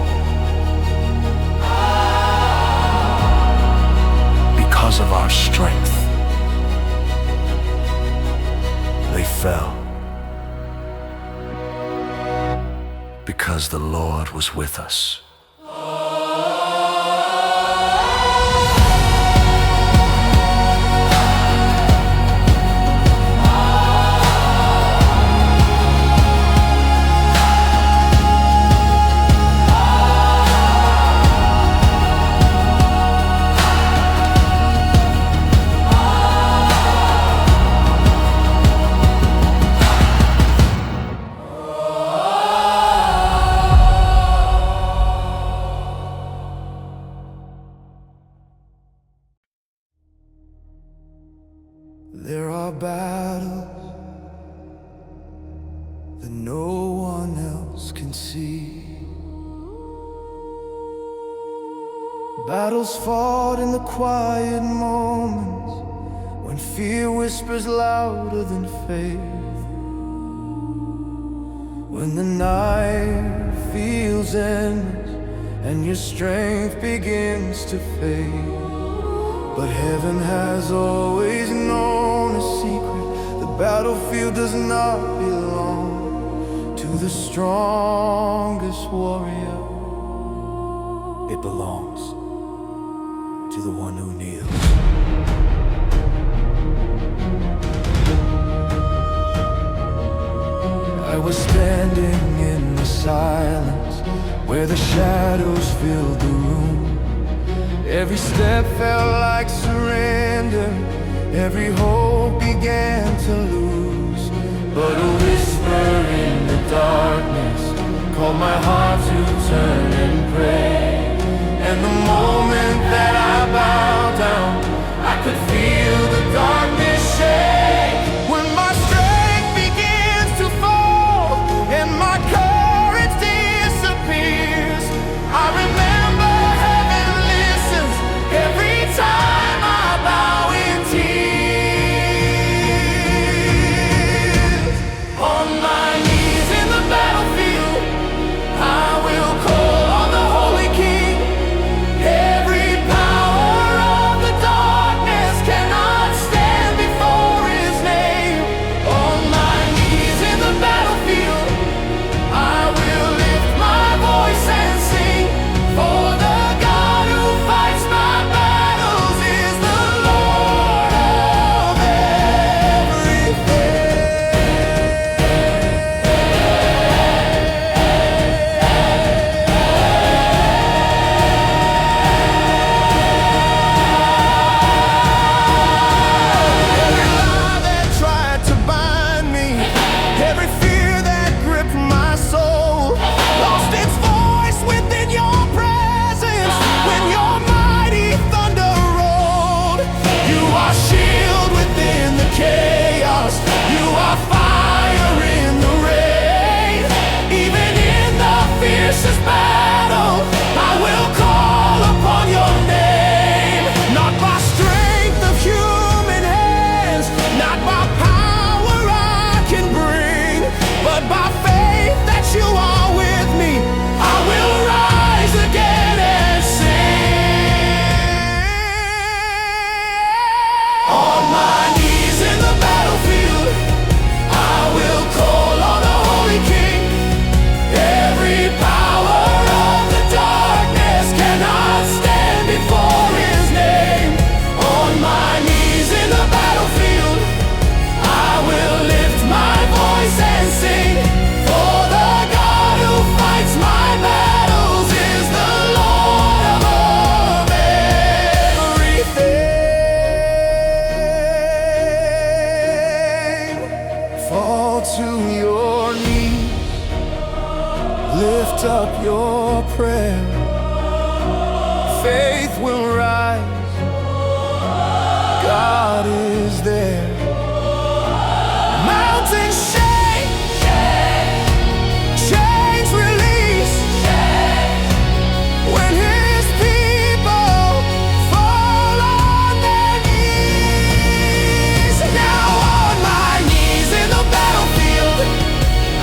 because of our strength. They fell because the Lord was with us. There are battles that no one else can see. Battles fought in the quiet moments when fear whispers louder than faith. When the night feels endless and your strength begins to fade. But heaven has always known a secret. The battlefield does not belong to the strongest warrior. It belongs to the one who kneels. I was standing in the silence where the shadows filled the room. Every step felt like surrender, every hope began to lose. But a whisper in the darkness called my heart to turn and pray. And the moment that I bowed down, I could feel the darkness shake. When my strength begins to fall and my courage disappears, I remember every time I bow in tears. On my knees in the battlefield, I will call on the Holy King. faith will rise. God is there. Mountains shake, chains release. When His people fall on their knees. Now on my knees in the battlefield,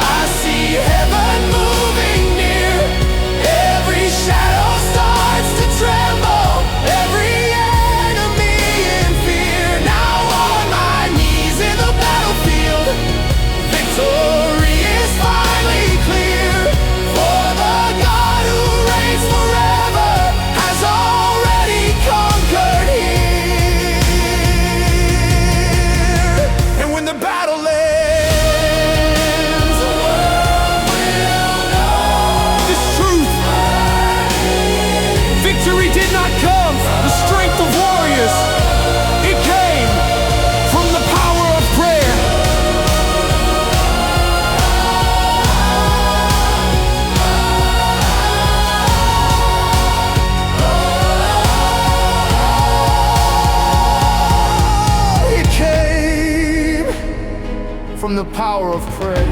I see heaven moving near. Every shadow starts to tremble, every enemy in fear. Now on my knees in the battlefield, victory is finally clear. For the God who reigns forever has already conquered here. And when the battle ends, the world will know this truth. Victory did not come from the strength of warriors. It came from the power of prayer. It came from the power of prayer.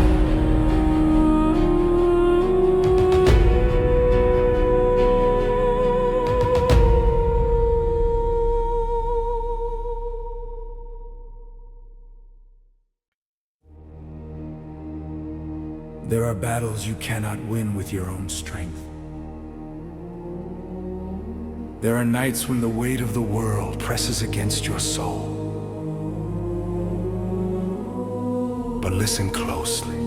There are battles you cannot win with your own strength. There are nights when the weight of the world presses against your soul. But listen closely.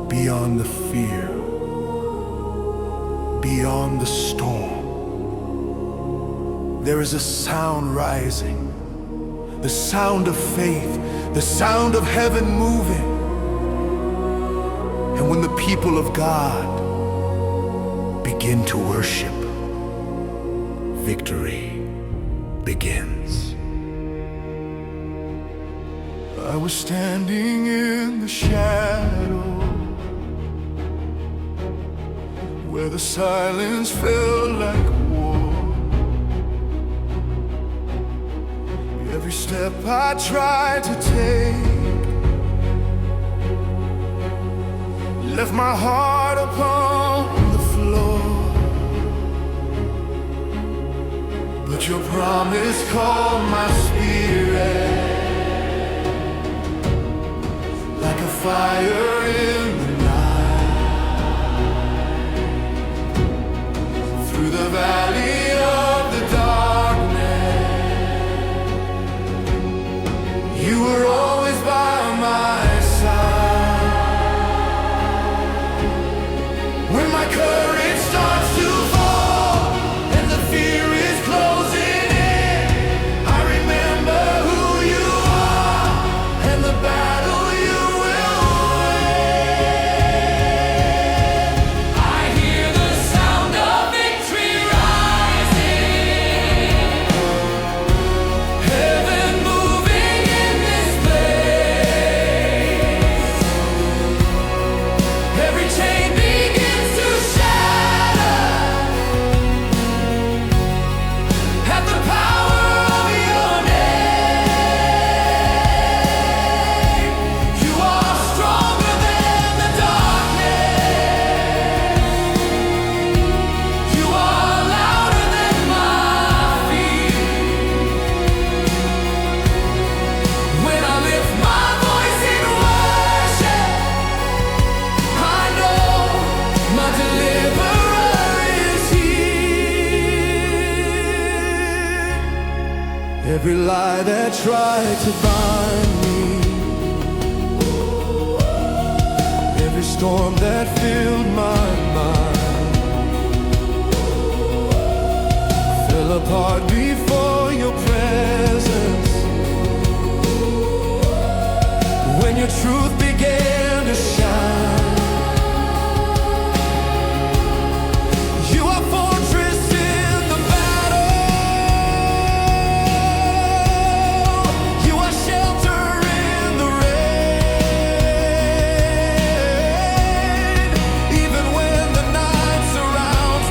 Beyond the fear, beyond the storm, there is a sound rising. The sound of faith, the sound of heaven moving. And when the people of God begin to worship, victory begins. I was standing in the shadow where the silence felt like war. Every step I tried to take left my heart upon the floor. But your promise called my spirit like a fire in the night. Through the valley of the darkness, you were always by my side. When my courage starts to fall and the fear is closing in, I remember who you are and the battle you will win. I hear the sound of victory rising. Heaven moving in this place. Every chain begins to shatter at the power of your name. You are stronger than the darkness. You are louder than my feet. When I lift my voice in worship, I know my deliverer is here. Every lie that tried to bind me, every storm that filled my mind, fell apart before your presence. When your truth began to shine, you are fortress in the battle. You are shelter in the rain. Even when the night surrounds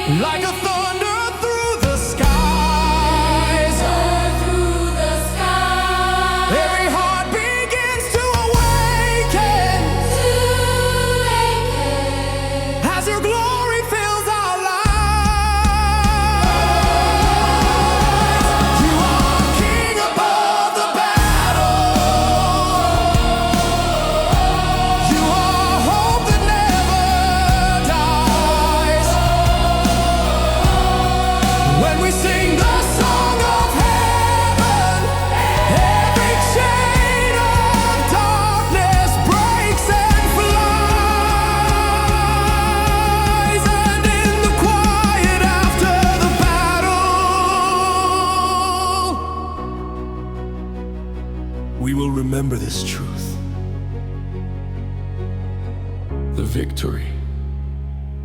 like a thunder through the skies. Every heart begins to awaken as your glory fills our lives. You are King above the battle. You are hope that never dies. When we sing the song of heaven, every chain of darkness breaks and flies. And in the quiet after the battle, We will remember this truth. The victory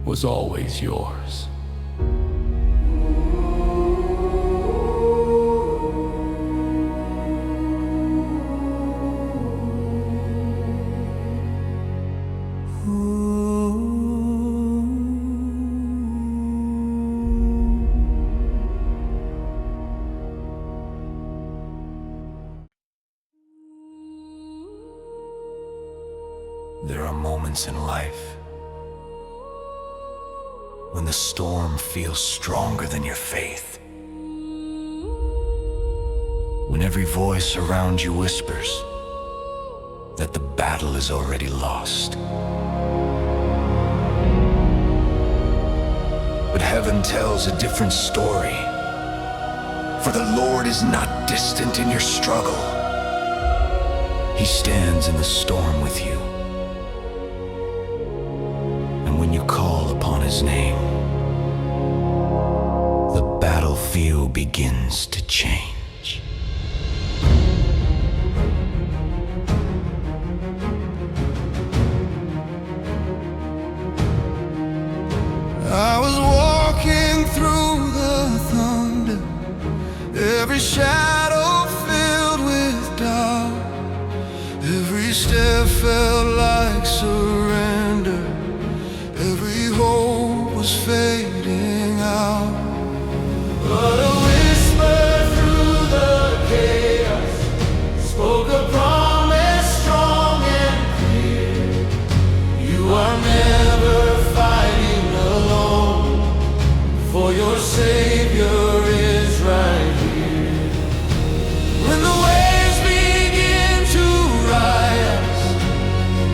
was always yours. There are moments in life when the storm feels stronger than your faith. When every voice around you whispers that the battle is already lost. But heaven tells a different story. For the Lord is not distant in your struggle. He stands in the storm with you. And when you call upon his name, the battlefield begins to change. I was walking through the thunder, every shadow filled with doubt. Every step felt like surrender, every hope was fading out. But a whisper through the chaos spoke a promise strong and clear. You are never fighting alone, for your Savior is right here. When the waves begin to rise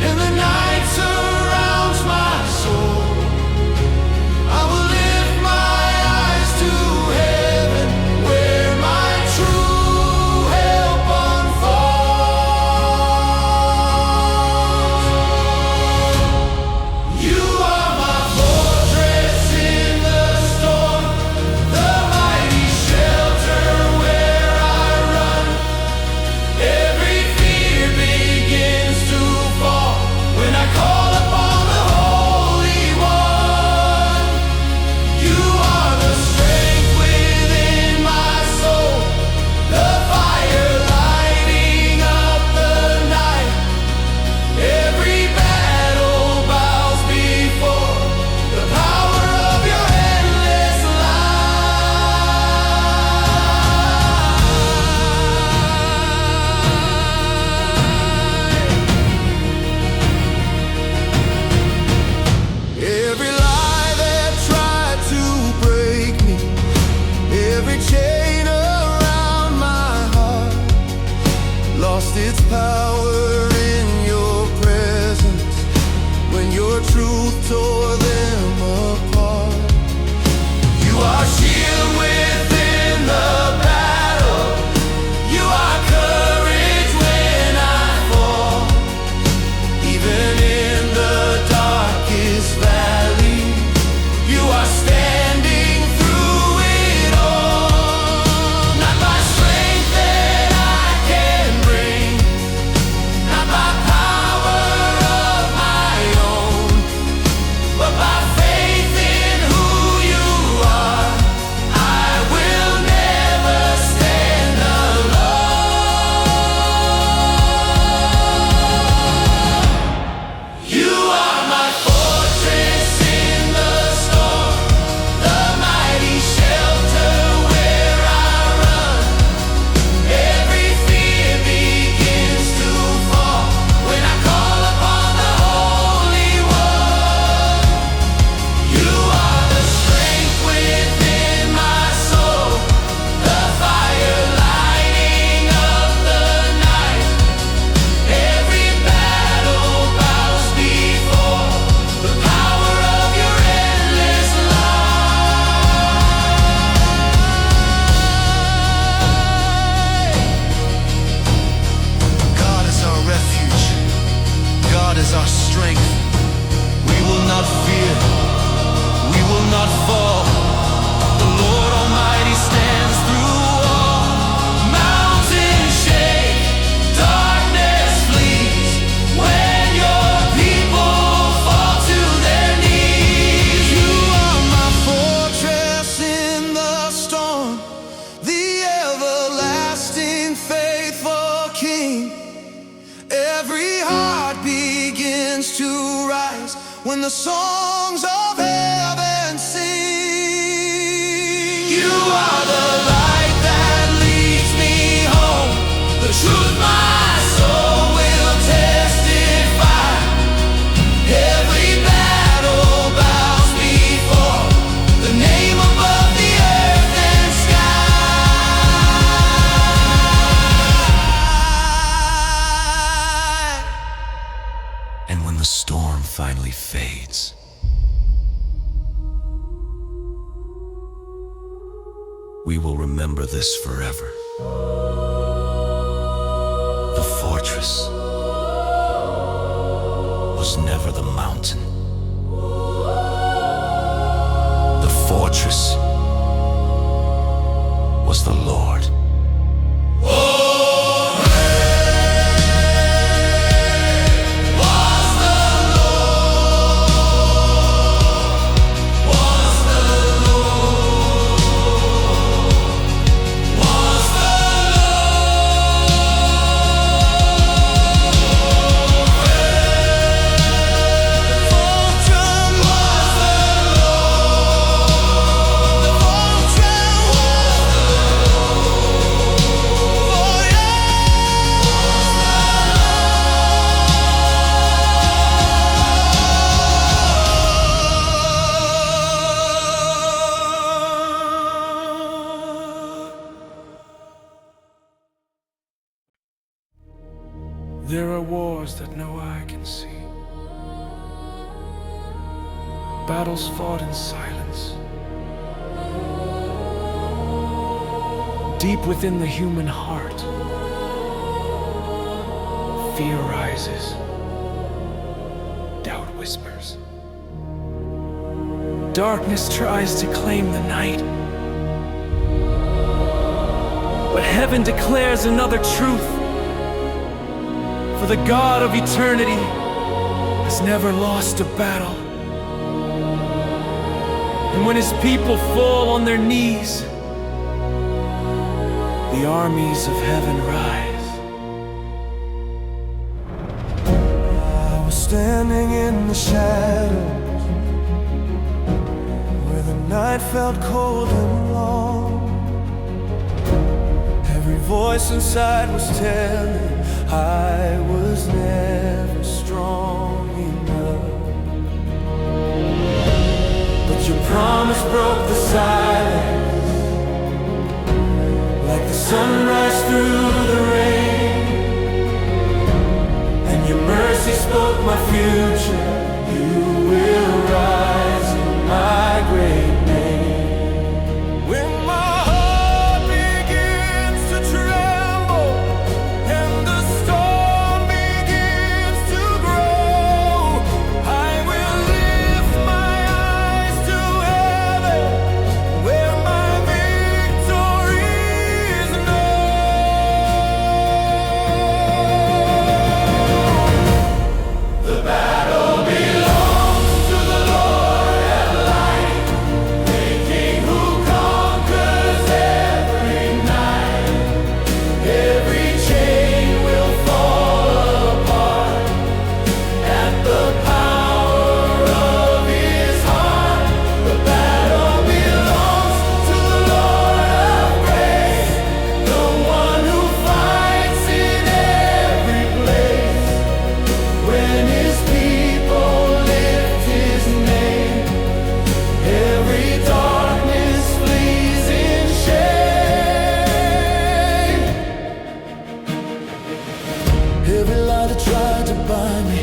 and the night surrounds my soul, I will lift my eyes to heaven, where my true help unfolds. You are my fortress in the storm, We will remember this forever. The fortress was never the mountain. The fortress was the Lord. There are wars that no eye can see, battles fought in silence. Deep within the human heart, fear rises, doubt whispers. Darkness tries to claim the night, but heaven declares another truth. For the God of eternity has never lost a battle. And when his people fall on their knees, the armies of heaven rise. I was standing in the shadows where the night felt cold and long. Every voice inside was telling I was never strong enough. But your promise broke the silence, like the sunrise through the rain. And your mercy spoke my future. You will rise in my great name. When my heart begins to tremble and the storm begins to grow, I will lift my eyes to heaven, where my victory is known. The battle belongs to the Lord at light, the King who conquers every night. Every chain will fall apart at the power of his heart. The battle belongs to the Lord of grace, the one who fights in every place. When his people lift his name, every darkness flees in shame. Every lie that tried to bind me,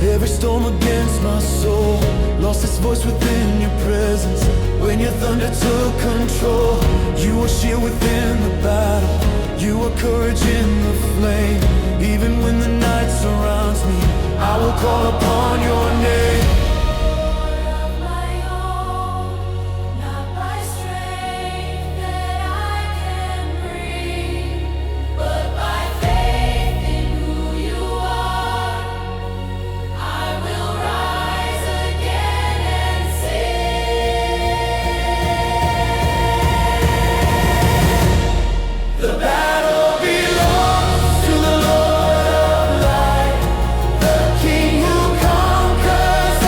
every storm against my soul, lost its voice within your presence. When your thunder took control, you were shield within the battle, you were courage in the flame. Even when the night surrounds me, I will call upon your name. Of my own, not by strength that I can bring, but by faith in who you are. I will rise again and sing. The battle belongs to the Lord of light, the King who conquers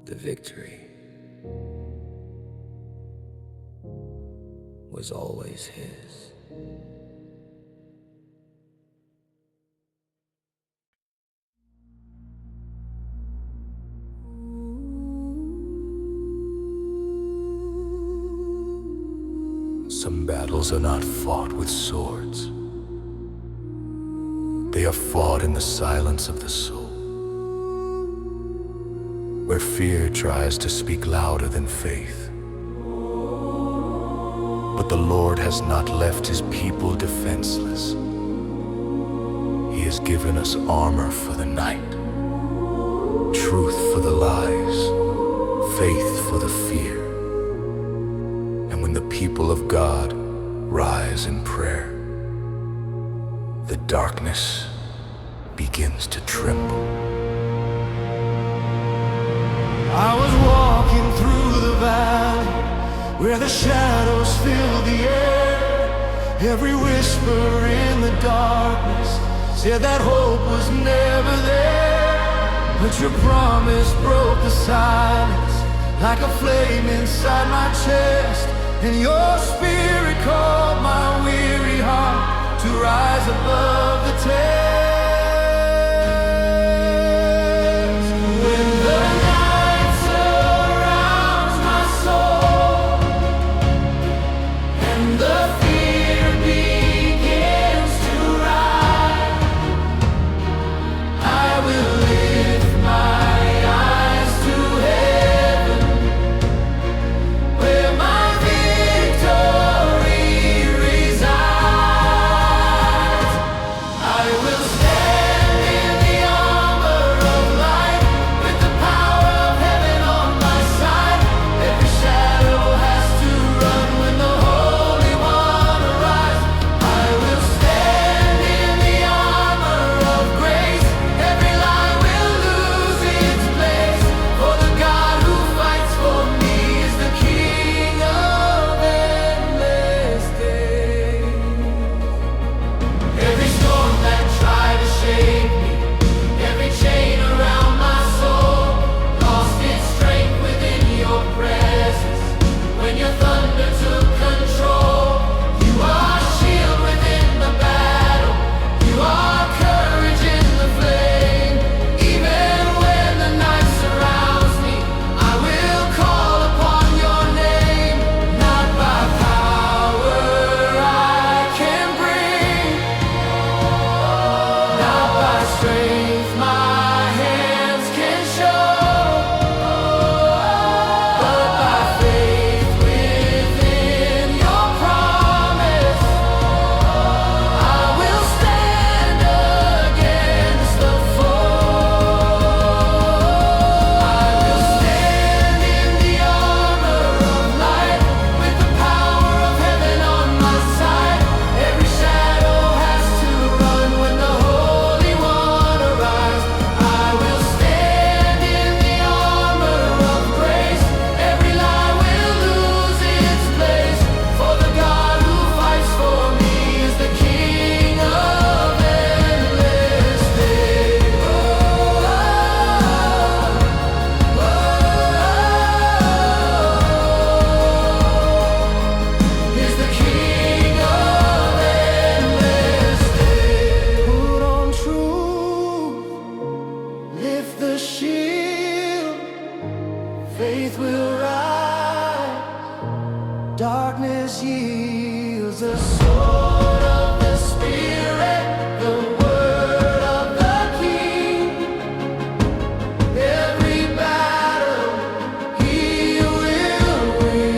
The victory was always his. Some battles are not fought with swords. They are fought in the silence of the soul, where fear tries to speak louder than faith. But the Lord has not left his people defenseless. He has given us armor for the night, truth for the lies, faith for the fear. And when the people of God rise in prayer, the darkness begins to tremble. I was walking through the valley where the shadows fill the air. Every whisper in the darkness said that hope was never there. But your promise broke the silence like a flame inside my chest, and your spirit called my weary heart to rise above the test. When the night surrounds my soul and the fear begins to rise, I will lift my eyes to heaven, where my victory resides. I will stand in the armor of light, with the power of heaven on my side. Every shadow has to run when the Holy One arrives. I will stand in the armor of grace. Every lie will lose its place, for the God who fights for me is the King of endless days. Every storm that tried to shake me, every chain around my soul, lost its strength within your presence. When your thunder took control, you are shield within the battle. You are courage in the flame. Even when the night surrounds me, I will call upon your name. Not by power I can bring, not by strength my hands can show, but by faith within your promise, I will stand against the foe. I will stand in the armor of light, with the power of heaven on my side. Every shadow has to run when the Holy One arrives. I will stand in the armor of grace. Every lie will lose its place, for the God who fights for me is the King of endless days. Is the King of endless days. Put on truth, lift the shield, faith will rise, darkness yields. The sword of the Spirit, the word of the King. Every battle he will win.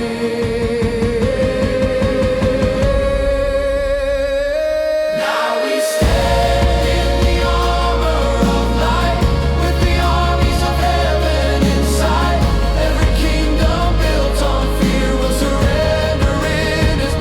Now we stand in the armor of light, with the armies of heaven inside. Every kingdom built on fear will surrender in his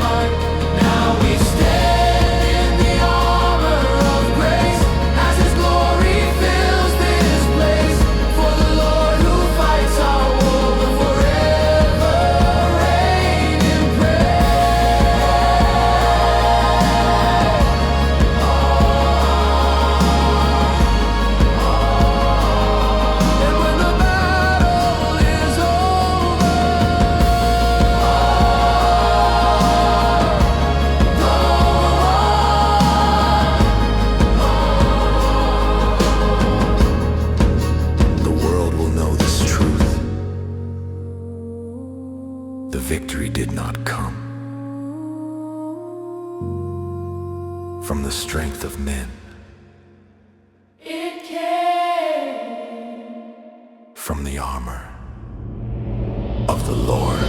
from the strength of men, It came from the armor of the Lord.